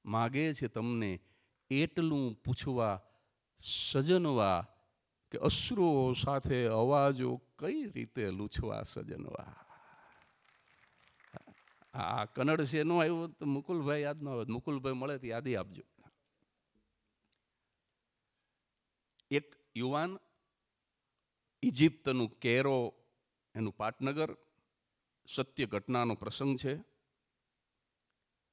માગે છે તમને એટલું પૂછવા સજનવા કે અશ્રુઓ સાથે અવાજો કઈ રીતે લૂછવા સજનવા. આ કન્નડ છે નો આવ્યું તો મુકુલભાઈ યાદ ન આવે. મુકુલભાઈ મળે તો યાદી આપજો. એક યુવાન ઇજિપ્તનું કેરો એનું પાટનગર, સત્ય ઘટનાનો પ્રસંગ છે.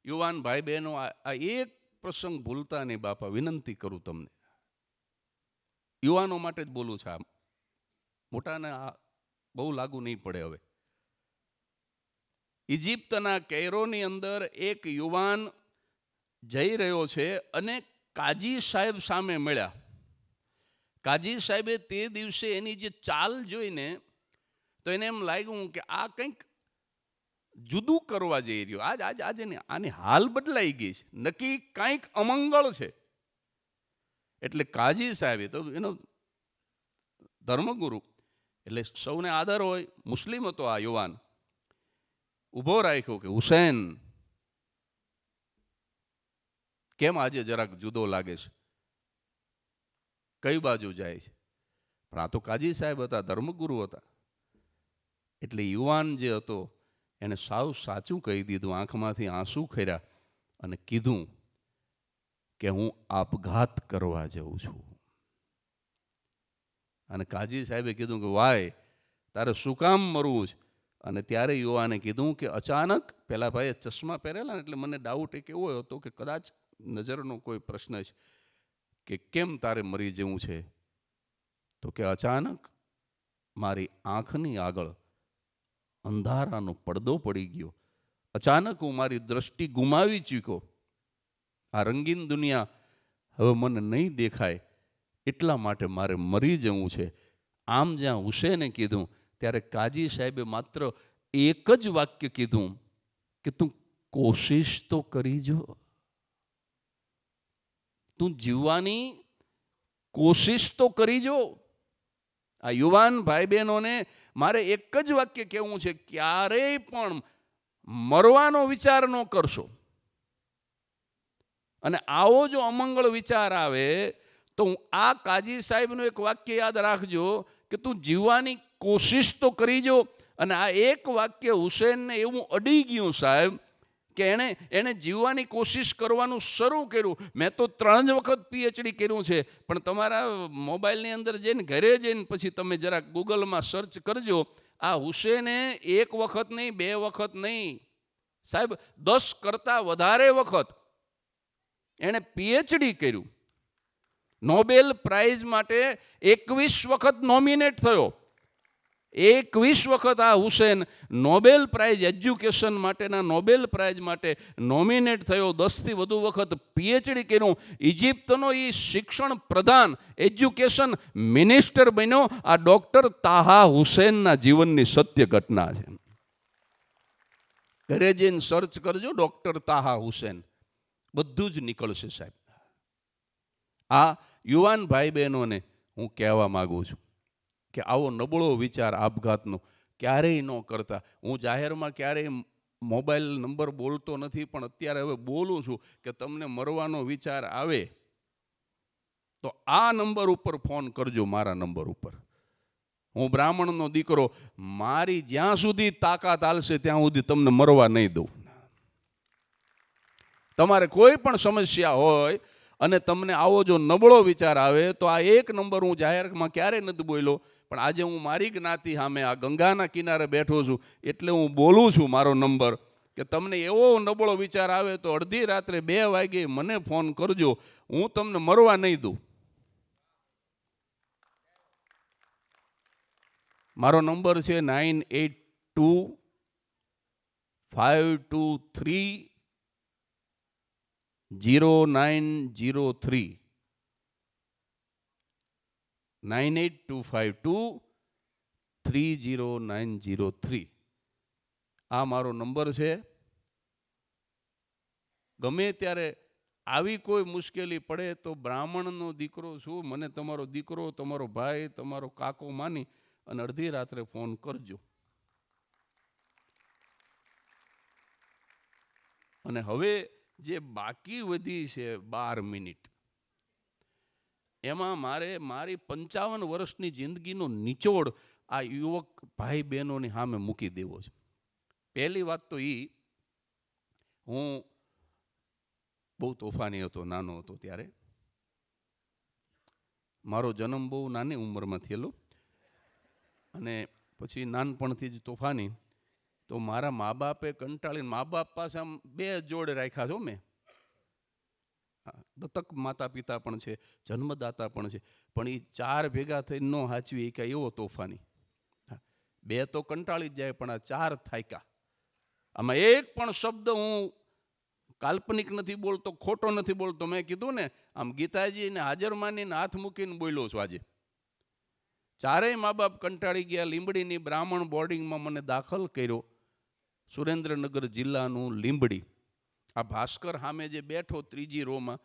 યુવાન ભાઈ બહેનો આ એક પ્રસંગ ભૂલતા નહીં બાપા, વિનંતી કરું તમને. યુવાનો માટે જ બોલું છું. આ મોટાને આ બહુ લાગુ નહીં પડે. હવે ઇજિપ્તના કૈરોની અંદર એક યુવાન જઈ રહ્યો છે અને કાજી સાહેબ સામે મળ્યા. કાજી સાહેબે તે દિવસે એની જે ચાલ જોઈને તો એને એમ લાગ્યું કે આ કંઈક જુદું કરવા જઈ રહ્યો. આજે આની હાલ બદલાઈ ગઈ છે, નક્કી કંઈક અમંગળ છે. એટલે કાજી સાહેબે તો એનો ધર્મગુરુ એટલે સૌને આદર હોય, મુસ્લિમ હતો આ યુવાન, ઊભો રાખ્યો કે હુસૈન કેમ આજે જરાક જુદો લાગે છે, કઈ બાજુ જાય છે? પણ આ તો કાજી સાહેબ હતા, ધર્મગુરુ હતા. એટલે યુવાન જે હતો એને સાવ સાચું કહી દીધું, આંખમાંથી આંસુ ખર્યા અને કીધું કે હું આપઘાત કરવા જઉં છું. અને કાજી સાહેબે કીધું કે વાય તારે શું કામ મરવું છે? અને ત્યારે યુવાને કીધું કે અચાનક, પેલા ભાઈએ ચશ્મા પહેરેલા એટલે મને ડાઉટ એક એવો હતો કે કદાચ નજરનો કોઈ પ્રશ્ન છે કે કેમ તારે મરી જવું છે? તો કે અચાનક મારી આંખની આગળ અંધારાનો પડદો પડી ગયો. અચાનક હું મારી દ્રષ્ટિ ગુમાવી ચૂક્યો. આ રંગીન દુનિયા હવે મને નહીં દેખાય, એટલા માટે મારે મરી જવું છે. આમ જ્યાં હુસેને કીધું ત્યારે કાજી સાહેબે માત્ર એક જ વાક્ય કીધું કે તું કોશિશ તો કરી જો, તું જીવવાની કોશિશ તો કરી જો. આ યુવાન ભાઈ બહેનોને મારે એક જ વાક્ય કહેવું છે, ક્યારેય પણ મરવાનો વિચાર ન કરશો. અને આવો જો અમંગળ વિચાર આવે તો આ કાજી સાહેબનું એક વાક્ય યાદ રાખજો કે તું જીવવાની કોશિશ તો કરી જો. અને આ એક વાક્ય હુસેનને એવું અડી ગયું સાહેબ કે એણે જીવવાની કોશિશ કરવાનું શરૂ કર્યું. મેં તો 3 વખત PhD કર્યું છે, પણ તમારા મોબાઈલની અંદર જઈને ઘરે જઈને પછી તમે જરાક ગૂગલમાં સર્ચ કરજો. આ હુસેને 1 વખત નહીં, 2 વખત નહીં સાહેબ, 10 કરતાં વધારે વખત એણે PhD કર્યું. નોબેલ પ્રાઇઝ માટે 21 વખત નોમિનેટ થયો. 21 વખત આ હુસેન નોબેલ પ્રાઇઝ એજ્યુકેશન માટેના નોબેલ પ્રાઇઝ માટે નોમિનેટ થયો. 10થી વધુ વખત PhD કર્યું. ઇજિપ્તનો એ શિક્ષણ પ્રધાન, એજ્યુકેશન મિનિસ્ટર બન્યો. આ ડૉક્ટર તાહા હુસેનના જીવનની સત્ય ઘટના છે. ઘરે જઈને સર્ચ કરજો ડૉક્ટર તાહા હુસેન, બધું જ નીકળશે સાહેબ. આ યુવાન ભાઈ બહેનોને હું કહેવા માગું છું કે આવો નબળો વિચાર આપઘાતનો ક્યારેય ન કરતા. હું જાહેરમાં ક્યારેય મોબાઈલ નંબર બોલતો નથી, પણ અત્યારે હવે બોલું છું કે તમને મરવાનો વિચાર આવે તો આ નંબર ઉપર ફોન કરજો, મારા નંબર ઉપર. હું બ્રાહ્મણનો દીકરો, મારી જ્યાં સુધી તાકાત આલશે ત્યાં સુધી તમને મરવા નહીં દઉં. તમારે કોઈ પણ સમસ્યા હોય અને તમને આવો જો નબળો વિચાર આવે તો આ એક નંબર હું જાહેરમાં ક્યારેય નથી બોલ્યો, પણ આજે હું મારી જ્ઞાતિ સામે આ ગંગાના કિનારે બેઠો છું એટલે હું બોલું છું મારો નંબર, કે તમને એવો નબળો વિચાર આવે તો અડધી રાત્રે 2 વાગે મને ફોન કરજો, હું તમને મરવા નહીં દઉં. મારો નંબર છે 9825230903, 9825230903. આ મારો નંબર છે. ગમે ત્યારે આવી કોઈ મુશ્કેલી પડે તો બ્રાહ્મણનો દીકરો છું, મને તમારો દીકરો, તમારો ભાઈ, તમારો કાકો માની અને અડધી રાત્રે ફોન કરજો. અને હવે જે બાકી વધી છે 12 મિનિટ, એમાં મારે મારી 55 વર્ષની જિંદગીનો નિચોડ આ યુવક ભાઈ બહેનોની સામે મૂકી દેવો છે. પહેલી વાત તો હું બહુ તોફાની હતો, નાનો હતો ત્યારે. મારો જન્મ બહુ નાની ઉંમરમાં થયેલો અને પછી નાનપણથી જ તોફાની. તો મારા મા બાપે કંટાળીને, મા બાપ પાસે આમ 2 જોડે રાખ્યા છો મેં. દત્તક માતા પિતા પણ છે, જન્મદાતા પણ છે, પણ એ 4 ભેગા થઈને ન હાચવી કે એવો તોફાની. 2 તો કંટાળી જ જાય, પણ આ 4 થાક્યા. આમાં એક પણ શબ્દ હું કાલ્પનિક નથી બોલતો, ખોટો નથી બોલતો. મેં કીધું ને, આમ ગીતાજીને હાજર માનીને હાથ મૂકીને બોલ્યો છું આજે. 4 મા બાપ કંટાળી ગયા. લીંબડીની બ્રાહ્મણ બોર્ડિંગમાં મને દાખલ કર્યો, સુરેન્દ્રનગર જિલ્લાનું લીંબડી. આ ભાસ્કર સામે જે બેઠો 3જી રોમાં,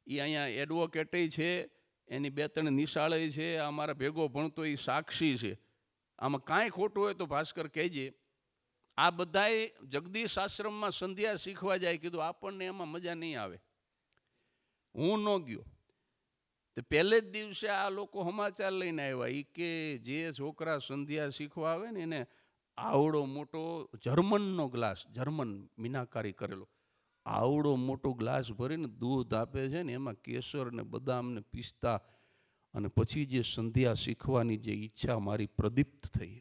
એ અહીંયા એડવોકેટે છે, એની 2-3 નિશાળે છે, આ મારા ભેગો ભણતો એ સાક્ષી છે. આમાં કાંઈ ખોટું હોય તો ભાસ્કર કહેજે. આ બધાએ જગદીશ આશ્રમમાં સંધ્યા શીખવા જાય, કીધું આપણને એમાં મજા નહીં આવે. હું ન ગયો. તો પહેલે જ દિવસે આ લોકો સમાચાર લઈને આવ્યા, એ કે જે છોકરા સંધ્યા શીખવા આવે ને એને આવડો મોટો જર્મનનો ગ્લાસ, જર્મન મીનાકારી કરેલો, આવડો મોટો ગ્લાસ ભરીને દૂધ આપે છે ને, એમાં કેસર ને બદામ ને પિસ્તા, અને પછી જે સંધ્યા શીખવાની જે ઈચ્છા મારી પ્રદીપ્ત થઈ.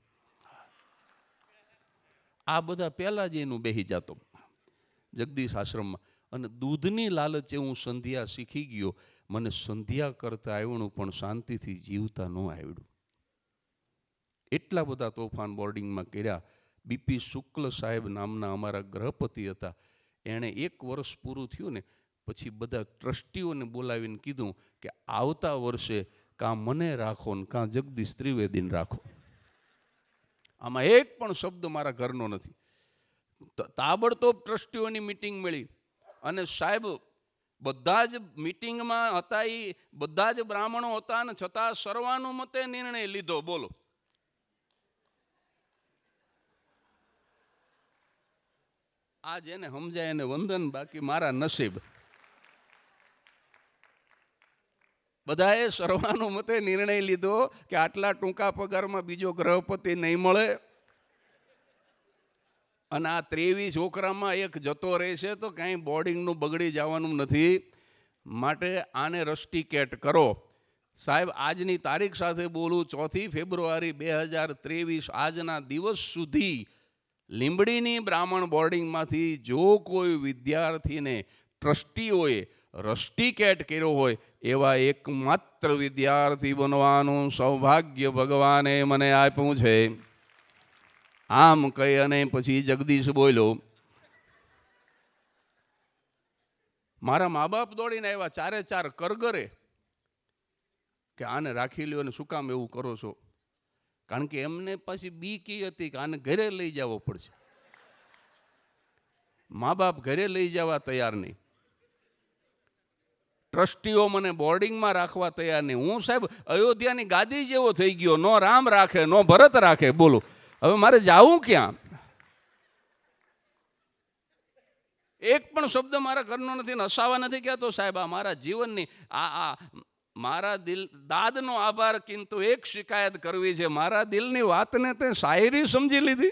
આ બધા પહેલાં જ એનું બેહી જતો જગદીશ આશ્રમમાં, અને દૂધની લાલચે હું સંધ્યા શીખી ગયો. મને સંધ્યા કરતા આવડું પણ શાંતિથી જીવતા ન આવડ્યું. એટલા બધા તોફાન બોર્ડિંગમાં કર્યા. બીપી શુક્લ સાહેબ નામના અમારા ગ્રહપતિ હતા. એણે 1 વર્ષ પૂરું થયું ને પછી બધા ટ્રસ્ટીઓને બોલાવીને કીધું કે આવતા વર્ષે કાં મને રાખો ને કાં જગદીશ ત્રિવેદીને રાખો. આમાં એક પણ શબ્દ મારા ઘરનો નથી. તાબડતોબ ટ્રસ્ટીઓની મિટિંગ મળી અને સાહેબ બધા જ મિટિંગમાં હતા, એ બધા જ બ્રાહ્મણો હતા, ને છતાં સર્વાનુમતે નિર્ણય લીધો. બોલો, આ જેને સમજાય એને વંદન, બાકી મારા નસીબ. બધાએ સર્વાનુમતે નિર્ણય લીધો કે આટલા ટૂંકા પગારમાં બીજો ગ્રહપતિ નહીં મળે, અને આ 23 છોકરામાં એક જતો રહેશે તો કાંઈ બોર્ડિંગનું બગડી જવાનું નથી, માટે આને રસ્ટિકેટ કરો. સાહેબ આજની તારીખ સાથે બોલું, 4 ફેબ્રુઆરી 2023 આજના દિવસ સુધી લીંબડીની બ્રાહ્મણ બોર્ડિંગમાંથી જો કોઈ વિદ્યાર્થીને ટ્રસ્ટીઓએ રસ્ટિકેટ કર્યો હોય, એવા એકમાત્ર વિદ્યાર્થી બનવાનું સૌભાગ્ય ભગવાને મને આપ્યું છે. આમ કહી અને પછી જગદીશ બોલ્યો. મારા મા બાપ દોડીને આવ્યા, 4 કરગરે, કે આને રાખી લ્યો ને શું કામ એવું કરો છો? કારણ કે એમને પછી બીક હતી કે આને ઘરે લઈ જવો પડશે. મા બાપ ઘરે લઈ જવા તૈયાર નહીં, ટ્રસ્ટીઓ મને બોર્ડિંગમાં રાખવા તૈયાર નહીં. હું સાહેબ અયોધ્યાની ગાદી જેવો થઈ ગયો, નો રામ રાખે નો ભરત રાખે. બોલો હવે મારે જાવું ક્યાં? એક પણ શબ્દ મારા ઘરનો નથી, હસાવા નથી કહેતો સાહેબ. આ મારા જીવનની આ મારા દિલ દાદનો આભાર, કિંતુ એક શિકાયત કરવી છે. મારા દિલની વાતને તે શાયરી સમજી લીધી.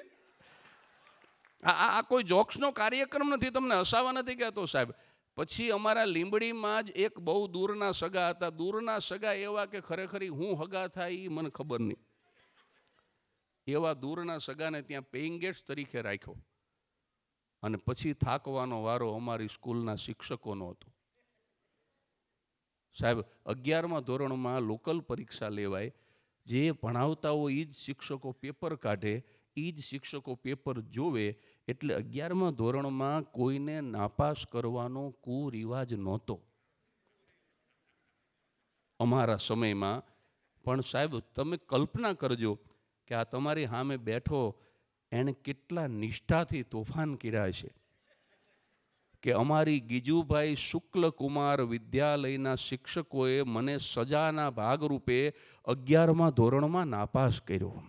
આ કોઈ જોક્સનો કાર્યક્રમ નથી, તમને હસાવા નથી કહેતો સાહેબ. પછી અમારા લીંબડીમાં જ એક બહુ દૂરના સગા હતા. દૂરના સગા એવા કે ખરેખર હું હગા થાય એ મને ખબર નહીં. એવા દૂરના સગાને ત્યાં પેઇંગ ગેસ્ટ તરીકે રાખ્યો. અને પછી થાકવાનો વારો અમારી સ્કૂલના શિક્ષકોનો હતો. સાહેબ 11મા ધોરણમાં લોકલ પરીક્ષા લેવાય, જે ભણાવતા હોય એ જ શિક્ષકો પેપર કાઢે, એ જ શિક્ષકો પેપર જોવે. એટલે 11મા ધોરણમાં કોઈને નાપાસ કરવાનો કુરિવાજ નહોતો અમારા સમયમાં. પણ સાહેબ તમે કલ્પના કરજો કે આ તમારી સામે બેઠો એણે કેટલા નિષ્ઠાથી તોફાન કર્યા છે. કે અમારી ગીજુભાઈ શુક્લકુમાર વિદ્યાલયના શિક્ષકોએ મને સજાના ભાગરૂપે 11મા ધોરણમાં નાપાસ કર્યો.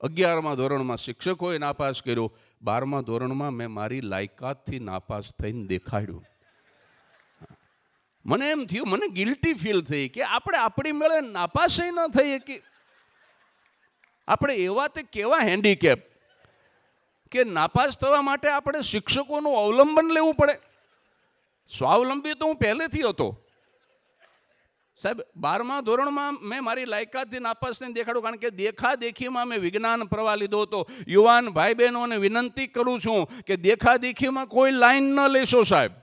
11મા ધોરણમાં શિક્ષકોએ નાપાસ કર્યો. 12મા ધોરણમાં મેં મારી લાયકાતથી નાપાસ થઈને દેખાડ્યું. મને એમ થયું, મને ગિલ્ટી ફીલ થઈ કે આપણે આપણી મેળે નાપાસ ન થઈએ. કે આપણે એવા તે કેવા હેન્ડીકેપ કે નાપાસ થવા માટે આપણે શિક્ષકોનું અવલંબન લેવું પડે. સ્વાવલંબી તો હું પહેલેથી હતો સાહેબ. 12મા ધોરણમાં મેં મારી લાયકાતથી નાપાસ થઈને દેખાડું, કારણ કે દેખાદેખીમાં મેં વિજ્ઞાન પ્રવાહ લીધો હતો. યુવાન ભાઈ બહેનોને વિનંતી કરું છું કે દેખાદેખીમાં કોઈ લાઈન ન લેશો સાહેબ.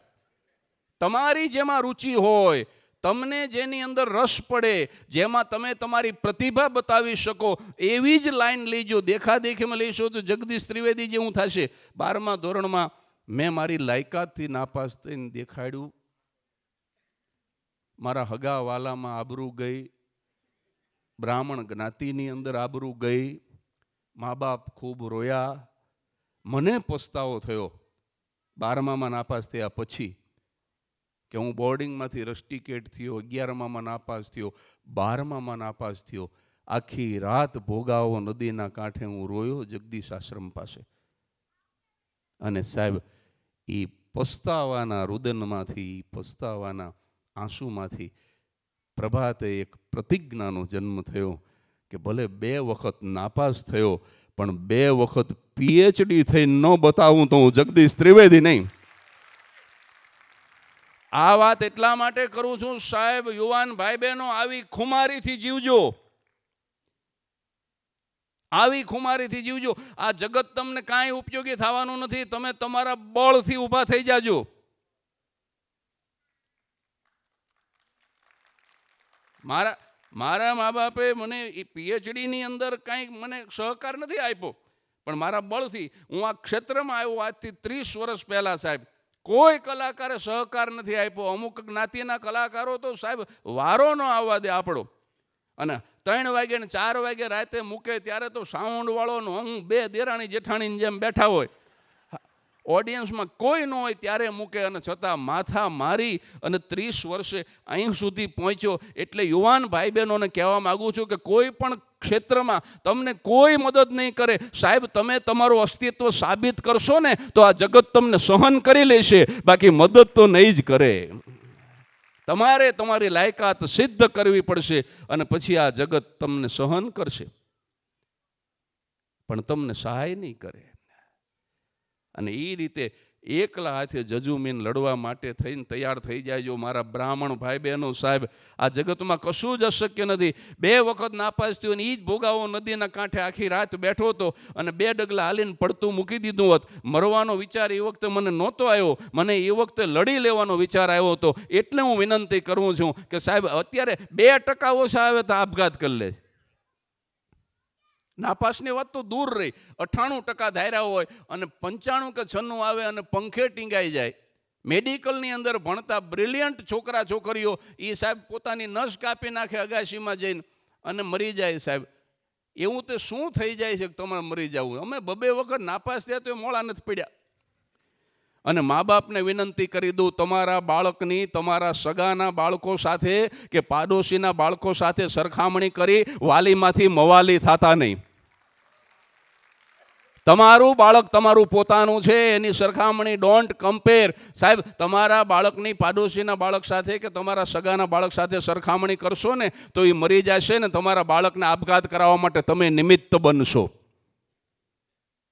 તમારી જેમાં રુચિ હોય, તમને જેની અંદર રસ પડે, જેમાં તમે તમારી પ્રતિભા બતાવી શકો, એવી જ લાઈન લેજો. દેખાદેખીમાં લેશો તો જગદીશ ત્રિવેદી જેવું થશે. 12મા ધોરણમાં મેં મારી લાયકાતથી નાપાસ થઈને દેખાડ્યું. મારા હગાવાલામાં આબરૂ ગઈ, બ્રાહ્મણ જ્ઞાતિની અંદર આબરૂ ગઈ. મા બાપ ખૂબ રોયા. મને પસ્તાવો થયો 12મામાં નાપાસ થયા પછી કે હું બોર્ડિંગમાંથી રસ્ટિકેટ થયો, 11મામાં નાપાસ થયો, 12મામાં નાપાસ થયો. આખી રાત ભોગાવો નદીના કાંઠે હું રોયો જગદીશ આશ્રમ પાસે. અને સાહેબ એ પસ્તાવાના રુદનમાંથી, પસ્તાવાના આંસુમાંથી પ્રભાતે એક પ્રતિજ્ઞાનો જન્મ થયો કે ભલે 2 વખત નાપાસ થયો, પણ 2 વખત PhD થઈ ન બતાવું તો હું જગદીશ ત્રિવેદી નહીં. આ વાત એટલા માટે કરું છું સાહેબ, યુવાન ભાઈ બહેનો આવી ખુમારીથી જીવજો, આવી ખુમારીથી જીવજો. આ જગત તમને કાંઈ ઉપયોગી થવાનું નથી. તમે તમારા બળથી ઊભા થઈ જાજો. મારા મા બાપે મને PhDની અંદર કાંઈ મને સહકાર નથી આપ્યો, પણ મારા બળથી હું આ ક્ષેત્રમાં આવ્યો આજથી 30 વર્ષ પહેલાં સાહેબ. કોઈ કલાકારે સહકાર નથી આપ્યો. અમુક જ્ઞાતિના કલાકારો તો સાહેબ વારો ન આવવા દે આપણો. અને 3 વાગે ને 4 વાગે રાતે મૂકે ત્યારે તો સાઉન્ડવાળોનો હું 2 દેરાણી જેઠાણીની જેમ બેઠા હોય, ઓડિયન્સમાં કોઈ ન હોય ત્યારે મૂકે. અને છતાં માથા મારી અને 30 વર્ષે અહીં સુધી પહોંચ્યો. એટલે યુવાન ભાઈ બહેનોને કહેવા માગું છું કે કોઈ પણ ક્ષેત્રમાં તમને કોઈ મદદ નહીં કરે સાહેબ. તમે તમારું અસ્તિત્વ સાબિત કરશો ને તો આ જગત તમને સહન કરી લેશે, બાકી મદદ તો નહીં જ કરે. તમારે તમારી લાયકાત સિદ્ધ કરવી પડશે અને પછી આ જગત તમને સહન કરશે, પણ તમને સહાય નહીં કરે. અને એ રીતે એકલા હાથે જજુમીન લડવા માટે થઈને તૈયાર થઈ જાય મારા બ્રાહ્મણ ભાઈ બહેનો સાહેબ. આ જગતમાં કશું જ અશક્ય નથી. 2 વખત નાપાસ થયો ને એ જ ભોગાવો નદીના કાંઠે આખી રાત બેઠો હતો અને 2 ડગલા હાલીને પડતું મૂકી દીધું હોત. મરવાનો વિચાર એ વખતે મને નહોતો આવ્યો, મને એ વખતે લડી લેવાનો વિચાર આવ્યો હતો. એટલે હું વિનંતી કરું છું કે સાહેબ અત્યારે 2% ઓછા આવે તો આપઘાત કરી લે. નાપાસની વાત તો દૂર રહી, 98% ધાર્યા હોય અને 95 કે 96 આવે અને પંખે ટીંગાઈ જાય. મેડિકલની અંદર ભણતા બ્રિલિયન્ટ છોકરા છોકરીઓ એ સાહેબ પોતાની નસ કાપી નાખે અગાશીમાં જઈને અને મરી જાય સાહેબ. એવું તે શું થઈ જાય છે કે તમારે મરી જવું? અમે બબે વખત નાપાસ થયા તો મોળા નથી પડ્યા. અને મા બાપને વિનંતી કરી દઉં, તમારા બાળકની તમારા સગાના બાળકો સાથે કે પાડોશીના બાળકો સાથે સરખામણી કરી વાલીમાંથી મવાલી થતા નહીં. તમારું બાળક તમારું પોતાનું છે, એની સરખામણી ડોન્ટ કમ્પેર. સાહેબ, તમારા બાળકની પાડોશીના બાળક સાથે કે તમારા સગાના બાળક સાથે સરખામણી કરશો ને તો એ મરી જશે ને તમારા બાળકને આપઘાત કરાવવા માટે તમે નિમિત્ત બનશો.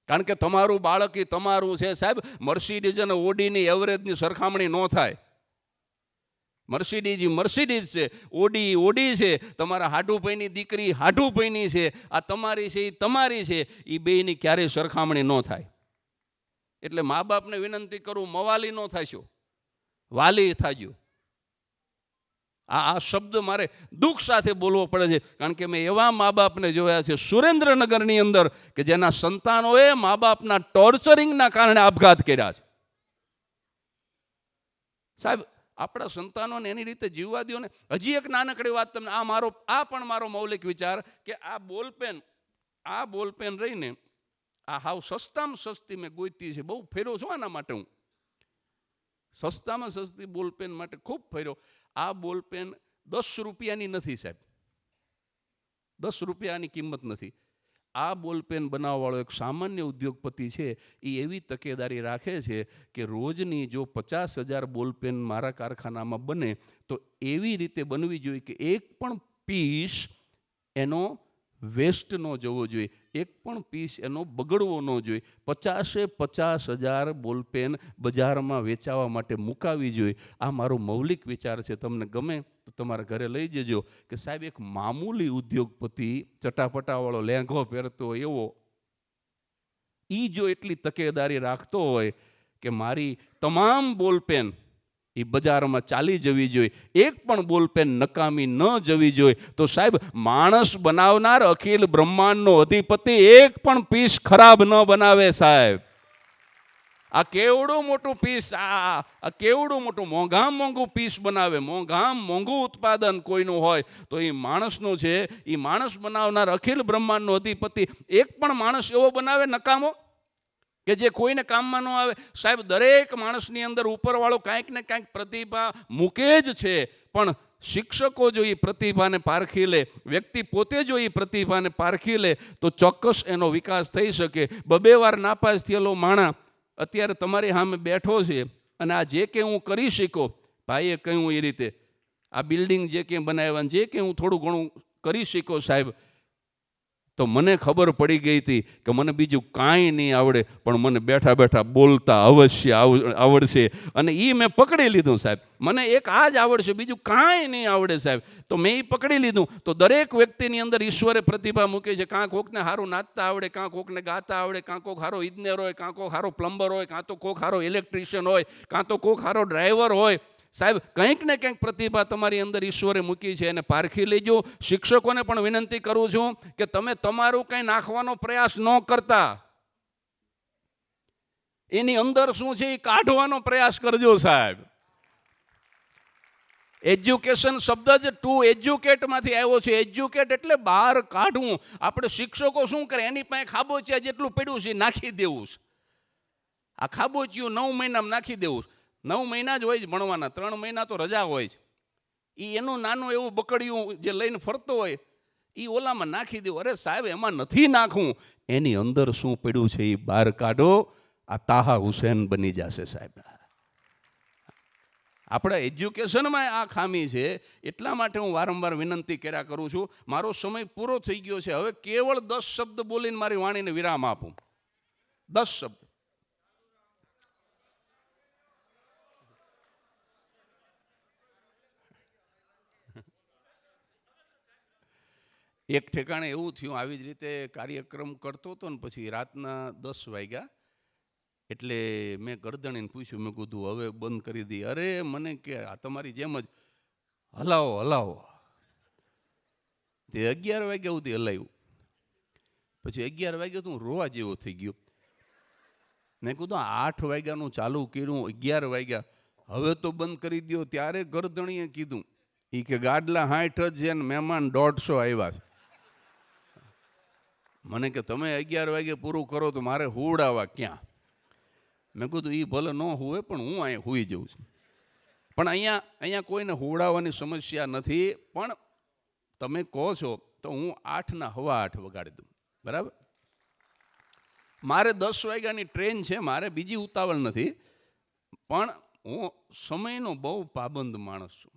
કારણ કે તમારું બાળક એ તમારું છે. સાહેબ, મર્સિડીઝ અને ઓડીની એવરેજની સરખામણી ન થાય. મર્સિડીઝ છે, ઓડી છે, તમારા હાડુભાઈની દીકરી હાડુભાઈની છે, આ તમારી છે એ તમારી છે, એ બેયની ક્યારેય સરખામણી ન થાય. એટલે મા બાપને વિનંતી કરું, મવાલી ન થાશો, વાલી થાજો. આ શબ્દ મારે દુઃખ સાથે બોલવો પડે છે, કારણ કે મેં એવા મા બાપને જોયા છે સુરેન્દ્રનગરની અંદર કે જેના સંતાનોએ મા બાપના ટોર્ચરિંગના કારણે આપઘાત કર્યા છે. સાહેબ, આપણા સંતાનોને એની રીતે જીવવા દો ને. હજી એક નાનકડી વાત તમને, આ પણ મારો મૌલિક વિચાર કે આ બોલપેન રહીને આ હાવ સસ્તામાં સસ્તી મેં ગોઈતી છે, બહુ ફેર્યો છું આના માટે. હું સસ્તામાં સસ્તી બોલપેન માટે ખૂબ ફર્યો. આ બોલપેન 10 રૂપિયાની નથી સાહેબ, 10 રૂપિયાની કિંમત નથી. આ બોલપેન બનાવવાવાળો એક સામાન્ય ઉદ્યોગપતિ છે, એ એવી તકેદારી રાખે છે કે રોજની જો 50,000 બોલપેન મારા કારખાનામાં બને તો એવી રીતે બનવી જોઈએ કે એક પણ પીસ એનો વેસ્ટ ન જવો જોઈએ, એક પણ પીસ એનો બગડવો ન જોઈએ. 50,000 બોલપેન બજારમાં વેચાવા માટે મુકાવી જોઈએ. આ મારો મૌલિક વિચાર છે. તમને ગમે તો તમારા ઘરે લઈ જજો કે સાહેબ, એક મામૂલી ઉદ્યોગપતિ ચટાપટાવાળો લેંઘો પહેરતો હોય એવો, એ જો એટલી તકેદારી રાખતો હોય કે મારી તમામ બોલપેન એ બજારમાં ચાલી જવી જોઈએ, એક પણ બોલપેન નકામી ન જવી જોઈએ, તો સાહેબ, માણસ બનાવનાર અખિલ બ્રહ્માંડનો અધિપતિ એક પણ પીસ ખરાબ ન બનાવે સાહેબ. આ કેવડું મોટું પીસ, આ કેવડું મોટું મોંઘું પીસ બનાવે, મોંઘું ઉત્પાદન કોઈનું હોય તો એ માણસનું છે. એ માણસ બનાવનાર અખિલ બ્રહ્માંડનો અધિપતિ એક પણ માણસ એવો બનાવે નકામો કે જે કોઈને કામમાં ન આવે. સાહેબ, દરેક માણસની અંદર ઉપરવાળો કાંઈક ને કાંઈક પ્રતિભા મૂકે જ છે, પણ શિક્ષકો જો એ પ્રતિભાને પારખી લે, વ્યક્તિ પોતે જો એ પ્રતિભાને પારખી લે તો ચોક્કસ એનો વિકાસ થઈ શકે. 2 વાર નાપાસ થયેલો માણસ અત્યારે તમારી સામે બેઠો છે, અને આ જે કંઈ હું કરી શીખો, ભાઈએ કહ્યું એ રીતે આ બિલ્ડિંગ જે કંઈ બનાવ્યા, જે કંઈ હું થોડું ઘણું કરી શીખો સાહેબ, તો મને ખબર પડી ગઈ હતી કે મને બીજું કાંઈ નહીં આવડે, પણ મને બેઠા બેઠા બોલતા અવશ્ય આવડશે. અને એ મેં પકડી લીધું સાહેબ. મને એક આ જ આવડશે, બીજું કાંઈ નહીં આવડે સાહેબ. તો મેં એ પકડી લીધું. તો દરેક વ્યક્તિની અંદર ઈશ્વરે પ્રતિભા મૂકી છે. કાં કોકને સારું નાચતા આવડે, કાં કોકને ગાતા આવડે, કાં કોક સારો ઇજનેર હોય, કાં કોક સારો પ્લમ્બર હોય, કાં તો કોક સારો ઇલેક્ટ્રિશિયન હોય, કાં તો કોક સારો ડ્રાઈવર હોય. સાહેબ, કંઈક ને કંઈક પ્રતિભા તમારી અંદર ઈશ્વરે મૂકી છે, એને પારખી લેજો. શિક્ષકોને પણ વિનંતી કરું છું કે તમે તમારું કંઈ નાખવાનો પ્રયાસ ન કરતા, એની અંદર શું છે એ કાઢવાનો પ્રયાસ કરજો સાહેબ. એજ્યુકેશન શબ્દ જ ટુ એજ્યુકેટમાંથી આવ્યો છે. એજ્યુકેટ એટલે બહાર કાઢવું. આપણે શિક્ષકો શું કરે, એની પાસે ખાબોચિયા જેટલું પડ્યું છે નાખી દેવું. આ ખાબોચિયું 9 મહિનામાં નાખી દેવું. 9 મહિના જ હોય છે ભણવાના, 3 મહિના તો રજા હોય છે. એનું નાનું એવું બકડિયું જે લઈને ફરતો હોય એ ઓલામાં નાખી દેવું. અરે સાહેબ, એમાં નથી નાખવું, એની અંદર શું પડ્યું છે એ બહાર કાઢો. આ તાહા હુસેન બની જશે સાહેબ. આપણા એજ્યુકેશનમાં આ ખામી છે. એટલા માટે હું વારંવાર વિનંતી કર્યા કરું છું. મારો સમય પૂરો થઈ ગયો છે. હવે કેવળ 10 શબ્દ બોલીને મારી વાણીને વિરામ આપું. 10 શબ્દ. એક ઠેકાણે એવું થયું, આવી જ રીતે કાર્યક્રમ કરતો હતો ને પછી રાતના 10 વાગ્યા એટલે મેં ગરદણીને પૂછ્યું, મેં કીધું હવે બંધ કરી દી. અરે મને કે આ તમારી જેમ જ હલાવો. તે 11 વાગ્યા સુધી હલાવ્યું. પછી 11 વાગ્યા તો હું રોવા જેવો થઈ ગયો. મેં કીધું 8 વાગ્યાનું ચાલુ કર્યું, 11 વાગ્યા, હવે તો બંધ કરી દો. ત્યારે ગરદણીએ કીધું, એ કે ગાડલા 60 જ છે ને મહેમાન 150 આવ્યા છે. મને કે તમે 11 વાગે પૂરું કરો તો મારે હુવડાવવા ક્યાં? મેં કીધું એ ભલે ન હુવે પણ હું અહીંયા હુઈ જઉં છું. પણ અહીંયા કોઈને હુવડાવવાની સમસ્યા નથી. પણ તમે કહો છો તો હું 8 ના 8:15 વગાડી દઉં, બરાબર? મારે 10 વાગ્યાની ટ્રેન છે, મારે બીજી ઉતાવળ નથી. પણ હું સમયનો બહુ પાબંદ માણસ છું.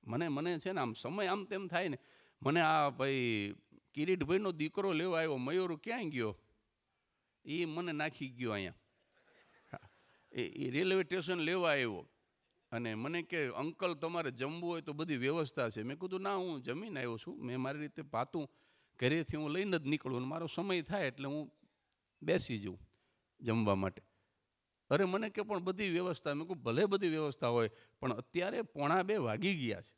મને છે ને આમ સમય આમ તેમ થાય ને. મને આ ભાઈ કિરીટભાઈનો દીકરો લેવા આવ્યો, મયુર ક્યાંય ગયો? એ મને નાખી ગયો અહીંયા. એ રેલવે સ્ટેશન લેવા આવ્યો અને મને કે અંકલ તમારે જમવું હોય તો બધી વ્યવસ્થા છે. મેં કીધું ના, હું જમીને આવ્યો છું, મેં મારી રીતે પાતું ઘરેથી હું લઈને જ નીકળું, મારો સમય થાય એટલે હું બેસી જાઉં જમવા માટે. અરે મને કે પણ બધી વ્યવસ્થા. મેં કહું ભલે બધી વ્યવસ્થા હોય પણ અત્યારે 1:45 વાગી ગયા છે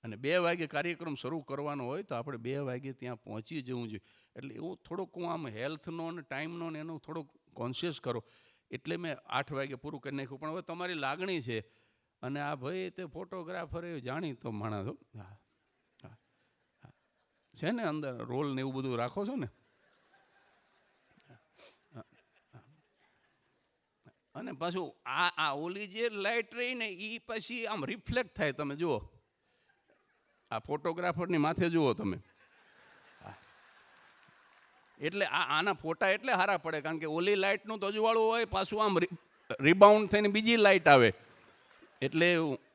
અને 2 વાગે કાર્યક્રમ શરૂ કરવાનો હોય તો આપણે 2 વાગે ત્યાં પહોંચી જવું જોઈએ. એટલે એવું થોડોક હું આમ હેલ્થનો અને ટાઈમનો ને એનું થોડોક કોન્શિયસ કરો એટલે મેં 8 વાગે પૂરું કરી નાખ્યું. પણ હવે તમારી લાગણી છે અને આ ભાઈ તે ફોટોગ્રાફર એ જાણીતો માણસ છે ને, અંદર રોલ ને એવું બધું રાખો છો ને. અને પાછું આ ઓલી જે લાઇટ રહી ને એ પછી આમ રિફ્લેક્ટ થાય. તમે જુઓ આ ફોટોગ્રાફરની માથે જુઓ તમે, એટલે આના ફોટા એટલે સારા પડે કારણ કે ઓલી લાઇટનું તો અજવાળું હોય, પાછું આમ રિબાઉન્ડ થઈને બીજી લાઇટ આવે એટલે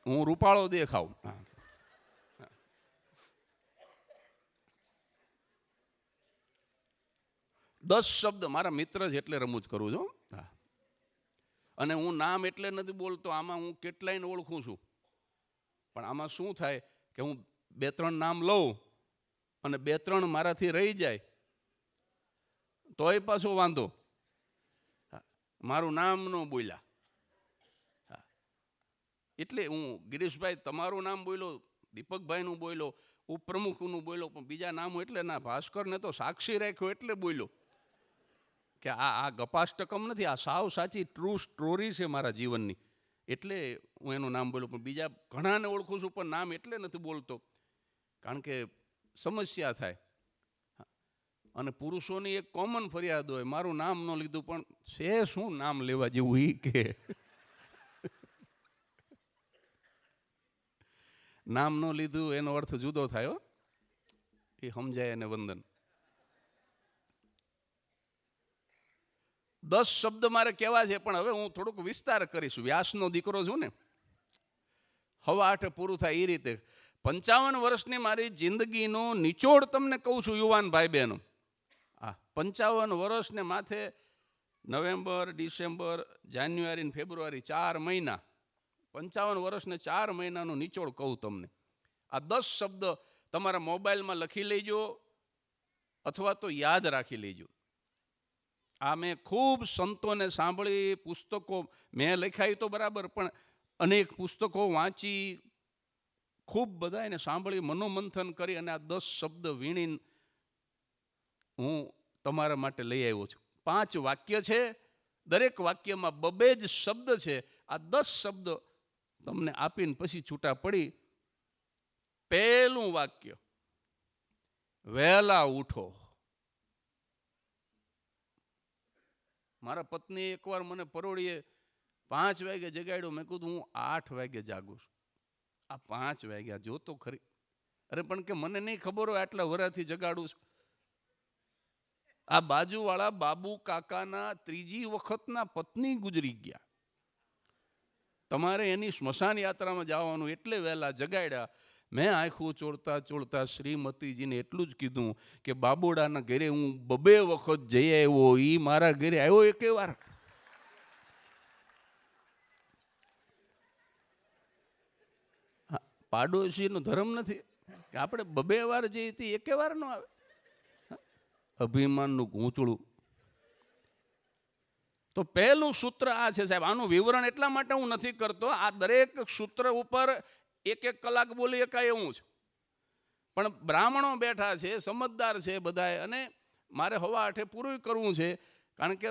હું રૂપાળો દેખાઉં. 10 શબ્દ મારા મિત્ર જ એટલે રમૂજ કરું છું. અને હું નામ એટલે નથી બોલતો, આમાં હું કેટલાયને ઓળખું છું. પણ આમાં શું થાય કે હું 2-3 નામ લઉં અને 2-3 મારાથી રહી જાય તોય પાછો વાંધો. મારું નામ ન બોલ્યા એટલે હું ગિરીશભાઈ તમારું નામ બોલ્યો, દીપકભાઈનું બોલ્યો, ઉપપ્રમુખનું બોલ્યો, પણ બીજા નામ એટલે ના. ભાસ્કરને તો સાક્ષી રાખ્યો એટલે બોલ્યો કે આ ગપાષ્ટકમ નથી, આ સાવ સાચી ટ્રુ સ્ટોરી છે મારા જીવનની, એટલે હું એનું નામ બોલું. પણ બીજા ઘણાને ઓળખું છું પણ નામ એટલે નથી બોલતો કારણ કે સમસ્યા થાય. અને પુરુષોની એક કોમન ફરિયાદ હોય, મારું નામ ન લીધું, પણ છે શું નામ લેવા જેવું એ કે નામ ન લીધું એનો અર્થ જુદો થાય, એ સમજાય અને વંદન. 10 શબ્દ મારે કહેવા છે પણ હવે હું થોડુંક વિસ્તાર કરીશ. વ્યાસનો દીકરો છું ને, 8:15 પૂરું થાય એ રીતે 55 વર્ષની મારી જિંદગીનો નિચોડ તમને કહું છું યુવાન ભાઈ બહેનો. 55 વર્ષને માથે નવેમ્બર, ડિસેમ્બર, જાન્યુઆરી ને ફેબ્રુઆરી 4 મહિના, 55 વર્ષને 4 મહિનાનો નિચોડ કહું તમને. આ 10 શબ્દ તમારા મોબાઈલમાં લખી લેજો અથવા તો યાદ રાખી લેજો. આ મેં ખૂબ સંતોને સાંભળી, પુસ્તકો મેં લખાય તો બરાબર પણ અનેક પુસ્તકો વાંચી, ખૂબ બધા એને સાંભળી, મનોમંથન કરી અને આ 10 શબ્દ વીણીને હું તમારા માટે લઈ આવ્યો છું. 5 વાક્ય છે, દરેક વાક્યમાં 2 જ શબ્દ છે. આ 10 શબ્દ તમને આપીને પછી છૂટા પડી. પહેલું વાક્ય, વહેલા ઉઠો. મારા પત્ની એકવાર મને પરોળીએ 5 વાગે જગાડ્યો. મેં કીધું હું 8 વાગે જાગું છું, આ 5 વાગ્યા જો તો ખરી. અરે પણ કે મને નહીં ખબર હોય આટલા વરાથી જગાડું છું. આ બાજુવાળા બાબુ કાકાના 3જી વખતના પત્ની ગુજરી ગયા. તમારે એની સ્મશાન યાત્રામાં જવાનું એટલે વહેલા જગાડ્યા. મેં આંખું ચોળતા ચોળતા શ્રીમતીજીને એટલું જ કીધું કે બાબોડાના ઘરે હું 2 વખત જઈ આવ્યો, એ મારા ઘરે આવ્યો એકે વાર. પાડોશીનો ધર્મ નથી કે આપણે 2 વાર જઈ હતી એકે વાર ન આવે. અભિમાનનું ગૂંચળું. તો પહેલું સૂત્ર આ છે સાહેબ. આનું વિવરણ એટલા માટે હું નથી કરતો, આ દરેક સૂત્ર ઉપર 1 કલાક બોલી એકાય એવું છે. પણ બ્રાહ્મણો બેઠા છે, સમજદાર છે બધાય, અને મારે 8:15 પૂરું કરવું છે કારણ કે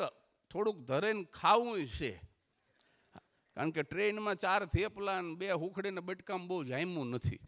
થોડુંક ધરેને ખાવું છે. કારણ કે ટ્રેનમાં 4 થેપલા ને 2 હુખડીને બટકામાં બહુ જામ્યું નથી.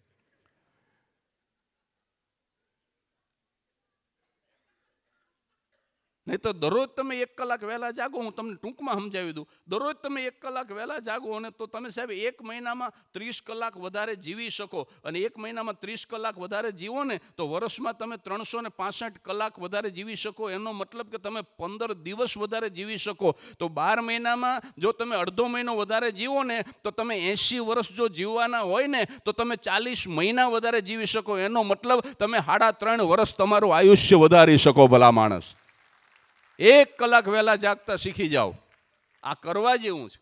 નહીં તો દરરોજ તમે 1 કલાક વહેલા જાગો. હું તમને ટૂંકમાં સમજાવી દઉં. દરરોજ તમે 1 કલાક વહેલા જાગો અને તો તમે સાહેબ 1 મહિનામાં 30 કલાક વધારે જીવી શકો. અને 1 મહિનામાં 30 કલાક વધારે જીવો ને તો વર્ષમાં તમે 365 કલાક વધારે જીવી શકો. એનો મતલબ કે તમે 15 દિવસ વધારે જીવી શકો. તો 12 મહિનામાં જો તમે અડધો મહિનો વધારે જીવો ને તો તમે 80 વર્ષ જો જીવવાના હોય ને તો તમે 40 મહિના વધારે જીવી શકો. એનો મતલબ તમે 3.5 વર્ષ તમારું આયુષ્ય વધારી શકો. ભલા માણસ, 1 કલાક વહેલા જાગતા શીખી જાઓ. આ કરવા જેવું છે.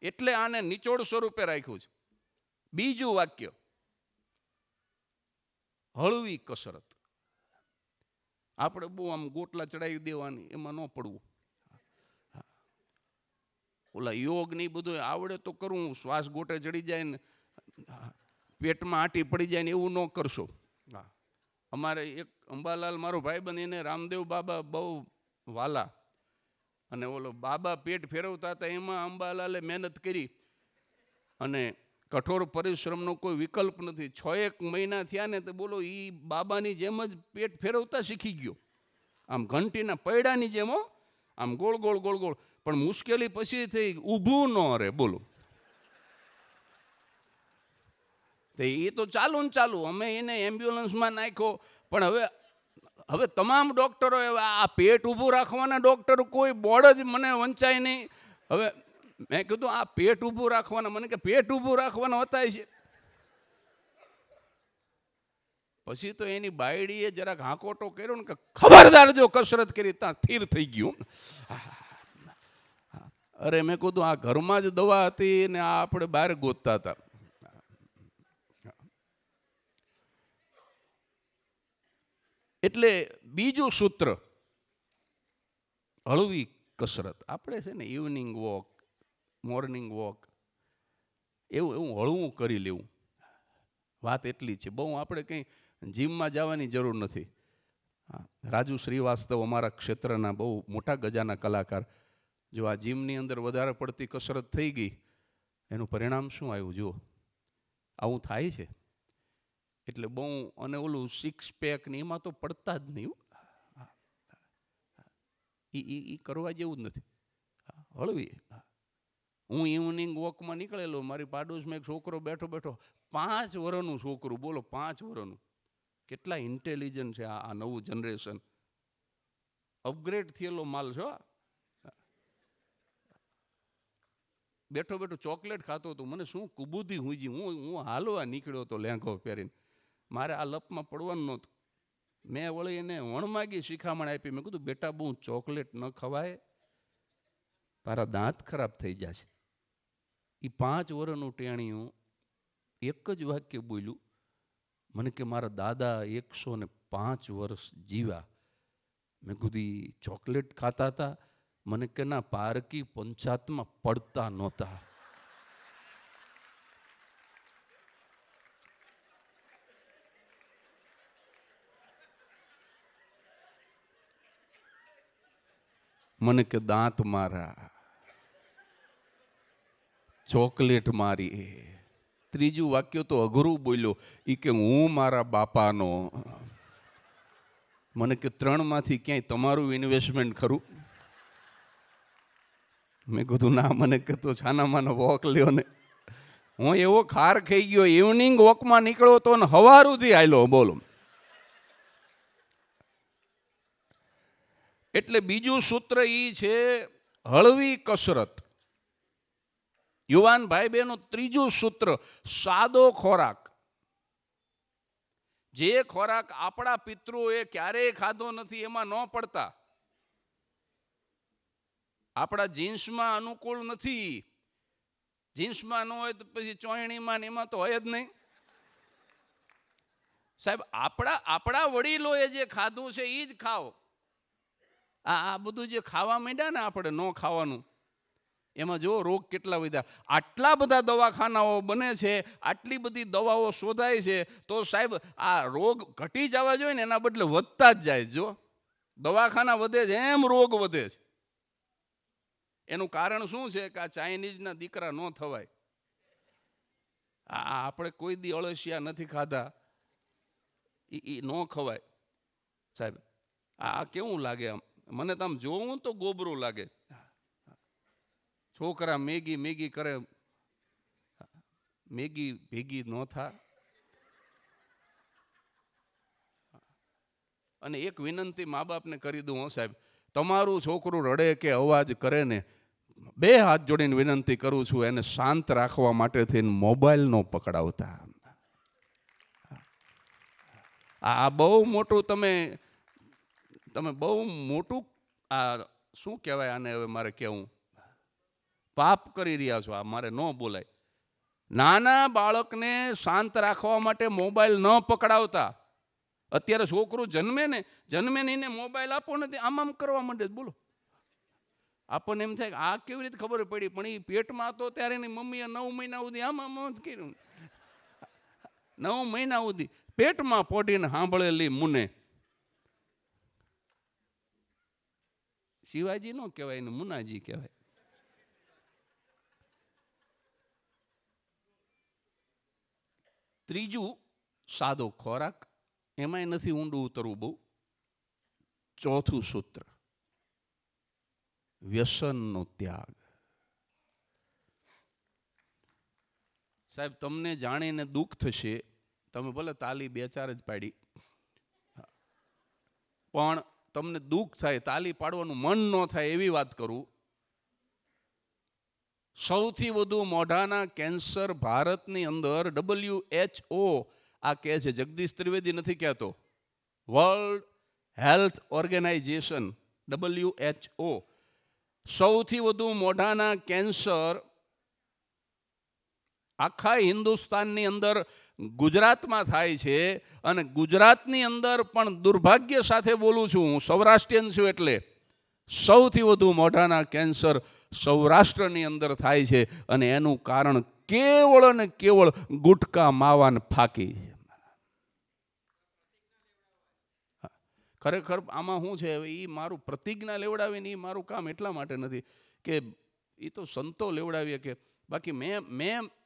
એટલે આને નિચોડ સ્વરૂપે રાખ્યું છે. બીજું વાક્ય, હળવી કસરત. આપણે બહુ આમ ગોટલા ચડાવી દેવાની, એમાં ન પડવું. ઓલા યોગ ની બધું આવડે તો કરવું, શ્વાસ ગોટે ચડી જાય ને પેટમાં આંટી પડી જાય ને એવું ન કરશો. અમારે એક અંબાલાલ મારો ભાઈબંધ, એને રામદેવ બાબા બહુ વાલા, અને ઓલો બાબા પેટ ફેરવતા હતા એમાં અંબાલાલે મહેનત કરી અને કઠોર પરિશ્રમનો કોઈ વિકલ્પ નથી. 6-1 મહિના થયા ને તો બોલો એ બાબાની જેમ જ પેટ ફેરવતા શીખી ગયો. આમ ઘંટીના પૈડાની જેમ, આમ ગોળ ગોળ ગોળ ગોળ. પણ મુશ્કેલી પછી થઈ, ઊભું ન રહે. બોલો, એ તો ચાલુ ને ચાલુ. અમે એને એમ્બ્યુલન્સમાં નાખ્યો. પણ હવે તમામ ડૉક્ટરો, આ પેટ ઊભું રાખવાના ડૉક્ટર કોઈ બોર્ડ જ મને વંચાય નહીં. હવે મેં કીધું આ પેટ ઊભું રાખવાના, મને કે પેટ ઊભું રાખવાના હતા છે. પછી તો એની બાયડીએ જરાક હાંકોટો કર્યો ને કે ખબરદાર જો કસરત કરી ત્યાં સ્થિર થઈ ગયું. અરે મેં કીધું આ ઘરમાં જ દવા હતી ને આ આપણે બહાર ગોતતા હતા. એટલે બીજું સૂત્ર, હળવી કસરત. આપણે છે ને ઇવનિંગ વોક, મોર્નિંગ વોક, એવું હળવું કરી લેવું. વાત એટલી છે. બહુ આપણે કંઈ જીમમાં જવાની જરૂર નથી. રાજુ શ્રીવાસ્તવ અમારા ક્ષેત્રના બહુ મોટા ગજાના કલાકાર, જો આ જીમની અંદર વધારે પડતી કસરત થઈ ગઈ, એનું પરિણામ શું આવ્યું જુઓ. આવું થાય છે. એટલે બહુ, અને ઓલું 6 પેક ને એમાં તો પડતા જ નહીં. એ કરવા જેવું જ નથી. હળવી. હું ઇવનિંગ વોકમાં નીકળેલો, મારી પાડોશમાં એક છોકરો બેઠો બેઠો, 5 વર્ષનું છોકરું. બોલો, 5 વર્ષનું. કેટલા ઇન્ટેલિજન્ટ છે આ નવું જનરેશન. અપગ્રેડ થયેલો માલ છો. બેઠો બેઠો ચોકલેટ ખાતો હતો. મને શું કુબૂદી હુંજી. હું હાલવા નીકળ્યો હતો લેંઘો પહેરીને. મારે આ લપમાં પડવાનું નહોતું. મેં વળી એને વણમાગી શિખામણ આપી. મેં કીધું બેટા બહુ ચોકલેટ ન ખવાય, તારા દાંત ખરાબ થઈ જશે. એ 5 વર્ષનું ટેણીયું એક જ વાક્ય બોલ્યું મને કે મારા દાદા 105 વર્ષ જીવ્યા. મેં કીધું ચોકલેટ ખાતા હતા? મને કે ના, પારકી પંચાયતમાં પડતા નહોતા. મને કે દાંત મારા, ચોકલેટ મારી. ત્રીજું વાક્ય તો અઘરું બોલ્યો. એ કે હું મારા બાપાનો. મને કે 3 માંથી ક્યાંય તમારું ઇન્વેસ્ટમેન્ટ ખરું? મેં કીધું ના. મને કે તો છાના માના વોક લ્યો ને. હું એવો ખાર ખાઈ ગયો. ઇવનિંગ વોકમાં નીકળ્યો તો ને હવારુંથી આયલો. બોલો. એટલે બીજું સૂત્ર એ છે હળવી કસરત. યુવાન ભાઈ બહેનો, ત્રીજું સૂત્ર સાદો ખોરાક. જે ખોરાક આપણા પિતૃઓએ ક્યારેય ખાધો નથી એમાં ન પડતા. આપણા જીન્સમાં અનુકૂળ નથી. જીન્સમાં ન હોય તો પછી ચોયણીમાં એમાં તો હોય જ નહીં. સાહેબ, આપણા વડીલોએ જે ખાધું છે એ જ ખાઓ. આ બધું જે ખાવા માંડ્યા ને આપણે ન ખાવાનું, એમાં જો રોગ કેટલા વધ્યા. આટલા બધા દવાખાનાઓ બને છે, આટલી બધી દવાઓ શોધાય છે, તો સાહેબ આ રોગ ઘટી જવા જોઈએ ને એના બદલે વધતા જ જાય. જો દવાખાના વધે છે એમ રોગ વધે છે. એનું કારણ શું છે કે આ ચાઇનીઝના દીકરા ન થવાય. આપણે કોઈ દી અળસિયા નથી ખાધા, એ ન ખવાય. સાહેબ આ કેવું લાગે આમ. મને તો આમ જોવું તો ગોબરું લાગે. છોકરા મેગી મેગી કરે, મેગી ભેગી ન થાય. અને એક વિનંતી મા બાપને કરી દઉં, સાહેબ, તમારું છોકરું રડે કે અવાજ કરે ને, 2 હાથ જોડીને વિનંતી કરું છું, એને શાંત રાખવા માટે થઈને મોબાઈલ નો પકડાવતા. આ બહુ મોટું તમે બહુ મોટું આ શું કહેવાય આને, હવે મારે કેવું, પાપ કરી રહ્યા છો. આ મારે ન બોલાય. નાના બાળકને શાંત રાખવા માટે મોબાઈલ ન પકડાવતા. અત્યારે છોકરું જન્મે ને એને મોબાઈલ આપો ને આમ આમ કરવા માંડે. બોલો, આપણને એમ થાય કે આ કેવી રીતે ખબર પડી, પણ એ પેટમાં હતો ત્યારે એની મમ્મીએ 9 મહિના સુધી આમ આમ કર્યું. 9 મહિના સુધી પેટમાં પોડીને સાંભળેલી મુને. શિવાજી નો કહેવાય ને મુનાજી કહેવાય. ત્રીજું, સાદો ખોરાક, એમાંય નથી ઊંડું ઉતરવું બહુ. ચોથું સૂત્ર, વ્યસનનો ત્યાગ. સાહેબ, તમને જાણીને દુઃખ થશે, તમે ભલે તાલી 2-4 જ પાડી, પણ તમને દુઃખ થાય, તાલી પાડવાનું મન ન થાય એવી વાત કરું. સૌથી વધુ મોઢાના કેન્સર ભારતની અંદર WHO આ કહે છે, જગદીશ ત્રિવેદી નથી કહેતો, વર્લ્ડ હેલ્થ ઓર્ગેનાઇઝેશન WHO, સૌથી વધુ મોઢાના કેન્સર આખા હિન્દુસ્તાનની અંદર ગુજરાતમાં થાય છે. અને ગુજરાતની અંદર પણ દુર્ભાગ્ય સાથે બોલું છું, હું સૌરાષ્ટ્રીયન છું, એટલે સૌથી વધુ મોઢાના કેન્સર સૌરાષ્ટ્રની અંદર થાય છે. અને એનું કારણ કેવળ અને કેવળ ગુટકા, માવાન ફાકી. ખરેખર આમાં શું છે, એ મારું પ્રતિજ્ઞા લેવડાવીને એ મારું કામ એટલા માટે નથી કે એ તો સંતો લેવડાવીએ કે, બાકી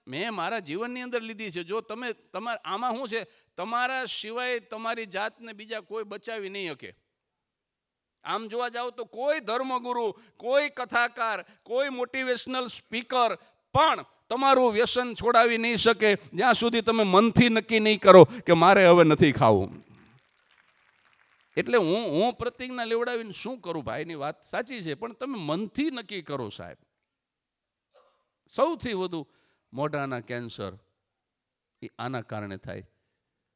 મેં મારા જીવનની અંદર લીધી છે. જો આમાં શું છે, તમારા સિવાય તમારી જાતને બીજા કોઈ બચાવી નહીં શકે. આમ જોવા જાવ તો કોઈ ધર્મગુરુ, કોઈ કથાકાર, કોઈ મોટિવેશનલ સ્પીકર પણ તમારું વ્યસન છોડાવી નહીં શકે જ્યાં સુધી તમે મનથી નક્કી નહીં કરો કે મારે હવે નથી ખાવું. એટલે હું પ્રતિજ્ઞા લેવડાવીને શું કરું? ભાઈની વાત સાચી છે, પણ તમે મનથી નક્કી કરો. સાહેબ, સૌથી વધુ મોઢાના કેન્સર એ આના કારણે થાય.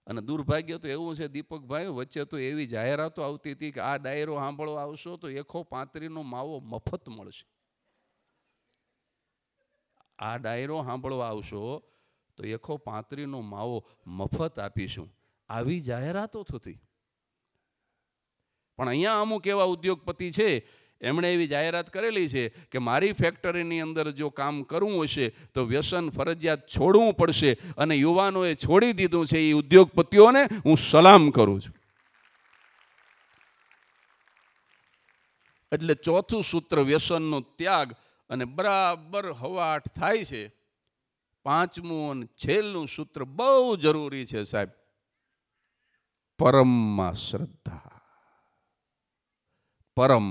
અને દુર્ભાગ્ય તો એવું છે દીપકભાઈ, વચ્ચે તો એવી જાહેરાતો આવતી હતી કે આ ડાયરો સાંભળવા આવશો તો 135 માવો મફત મળશે. આ ડાયરો સાંભળવા આવશો તો 135 માવો મફત આપીશું. આવી જાહેરાતો થતી. પણ અહીંયા અમુક એવા ઉદ્યોગપતિ છે, એમણે એવી જાહેરાત કરેલી છે કે મારી ફેક્ટરીની અંદર જો કામ કરવું હશે તો વ્યસન ફરજિયાત છોડવું પડશે. અને યુવાનોએ છોડી દીધું છે. એ ઉદ્યોગપતિઓને હું સલામ કરું છું. એટલે ચોથું સૂત્ર, વ્યસનનો ત્યાગ, અને બરાબર હવાટ થાય છે. પાંચમું અને છેલ્લું સૂત્ર બહુ જરૂરી છે સાહેબ, પરમમાં શ્રદ્ધા. પરમ,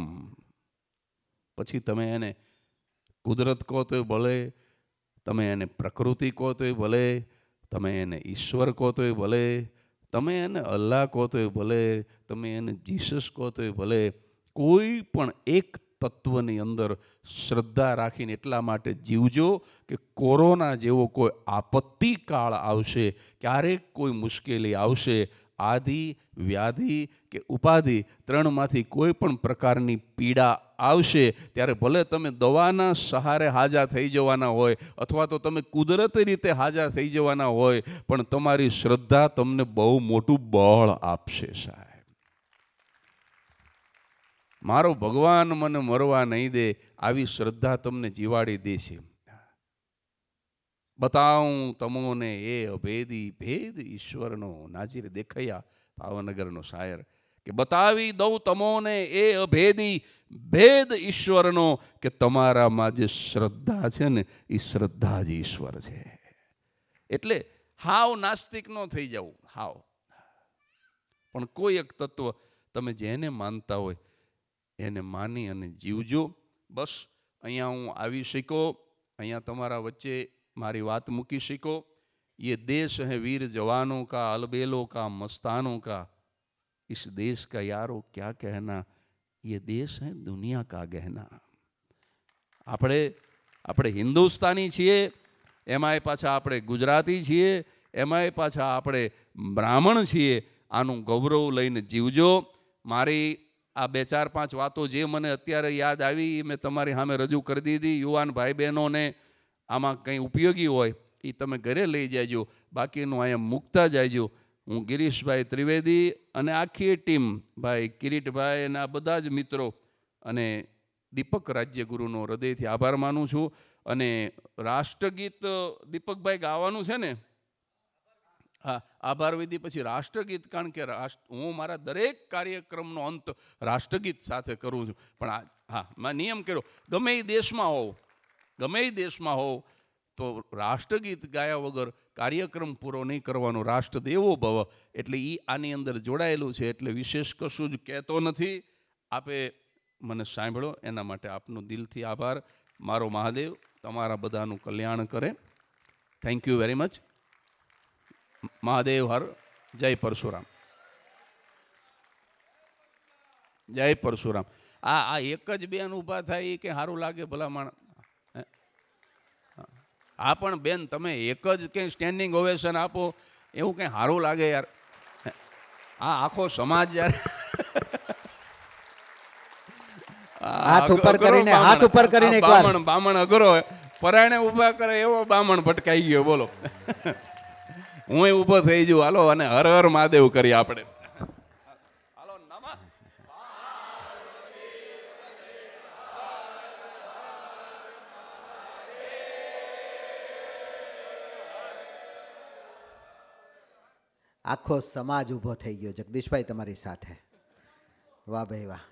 પછી તમે એને કુદરત કહો તોય ભલે, તમે એને પ્રકૃતિ કહો તોય ભલે, તમે એને ઈશ્વર કહો તોય ભલે, તમે એને અલ્લાહ કહો તોય ભલે, તમે એને જીસસ કહો તોય ભલે, કોઈ પણ એક તત્વની અંદર શ્રદ્ધા રાખીને એટલા માટે જીવજો કે કોરોના જેવો કોઈ આપત્તિ કાળ આવશે, ક્યારેક કોઈ મુશ્કેલી આવશે, આદિ, વ્યાધિ કે ઉપાધિ, 3માંથી કોઈ પણ પ્રકારની પીડા આવશે, ત્યારે ભલે તમે દવાના સહારે હાજા થઈ જવાના હોય અથવા તો તમે કુદરતી રીતે હાજા થઈ જવાના હોય, પણ તમારી શ્રદ્ધા તમને બહુ મોટું બળ આપશે. સાહેબ, મારો ભગવાન મને મરવા નહીં દે, આવી શ્રદ્ધા તમને જીવાડી દેશે. બતાવું તમોને એ અભેદી ભેદ ઈશ્વરનો, નાજીર દેખૈયા ભાવનગરનો શાયર, કે બતાવી દઉં તમોને એ અભેદી ભેદ ઈશ્વરનો, કે તમારામાં જે શ્રદ્ધા છે ને એ શ્રદ્ધા જ ઈશ્વર છે. એટલે હાવ નાસ્તિક ન થઈ જવું, હાવ, પણ કોઈ એક તત્વ તમે જેને માનતા હોય એને માની અને જીવજો. બસ અહીંયા હું આવી શક્યો, અહીંયા તમારા વચ્ચે મારી વાત મૂકી શક્યો. ये देश है वीर जवानों का, अलबेलों का, मस्तानों का. इस देश का यारो क्या कहना, ये देश है दुनिया का गहना. આપણે હિન્દુસ્તાની છીએ, એમાંય પાછા આપણે ગુજરાતી છીએ, એમાંય પાછા આપણે બ્રાહ્મણ છીએ. આનું ગૌરવ લઈને જીવજો. મારી આ 2-4-5 વાતો જે મને અત્યારે યાદ આવી એ મેં તમારી સામે રજૂ કરી દીધી. યુવાન ભાઈ બહેનોને આમાં કંઈ ઉપયોગી હોય એ તમે ઘરે લઈ જાયજો, બાકીનું અહીંયા મૂકતા જાયજો. હું ગિરીશભાઈ ત્રિવેદી અને આખી ટીમ, ભાઈ કિરીટભાઈ અને આ બધા જ મિત્રો અને દીપક રાજ્યગુરુનો હૃદયથી આભાર માનું છું. અને રાષ્ટ્રગીત દીપકભાઈ ગાવાનું છે ને? હા, આભાર વિધિ પછી રાષ્ટ્રગીત. કારણ કે હું મારા દરેક કાર્યક્રમનો અંત રાષ્ટ્રગીત સાથે કરું છું. પણ હા, મેં નિયમ કર્યો, ગમે એ દેશમાં હોવ તો રાષ્ટ્રગીત ગાયા વગર કાર્યક્રમ પૂરો નહીં કરવાનો. રાષ્ટ્ર દેવો ભવ, એટલે એ આની અંદર જોડાયેલું છે. એટલે વિશેષ કશું જ કહેતો નથી. આપે મને સાંભળો એના માટે આપનો દિલથી આભાર. મારો મહાદેવ તમારા બધાનું કલ્યાણ કરે. Thank you very much. Mahadev હર. જય પરશુરામ. જય પરશુરામ. આ એક જ બેન ઊભા થાય એ કે સારું લાગે ભલામણ? આ પણ બેન તમે એક જ કંઈ સ્ટેન્ડિંગ ઓવેશન આપો એવું કંઈ સારું લાગે યાર? આ આખો સમાજ યાર હાથ ઉપર કરીને બામણ અઘરો પરાણે ઊભા કરે એવો બામણ ભટકાઈ ગયો. બોલો, હું ઊભો થઈ જઉં. હાલો, અને હર હર મહાદેવ કરી આપણે. હાલો, નમઃ. આખો સમાજ ઊભો થઈ ગયો. જગદીશભાઈ તમારી સાથે. વાહ ભાઈ વાહ.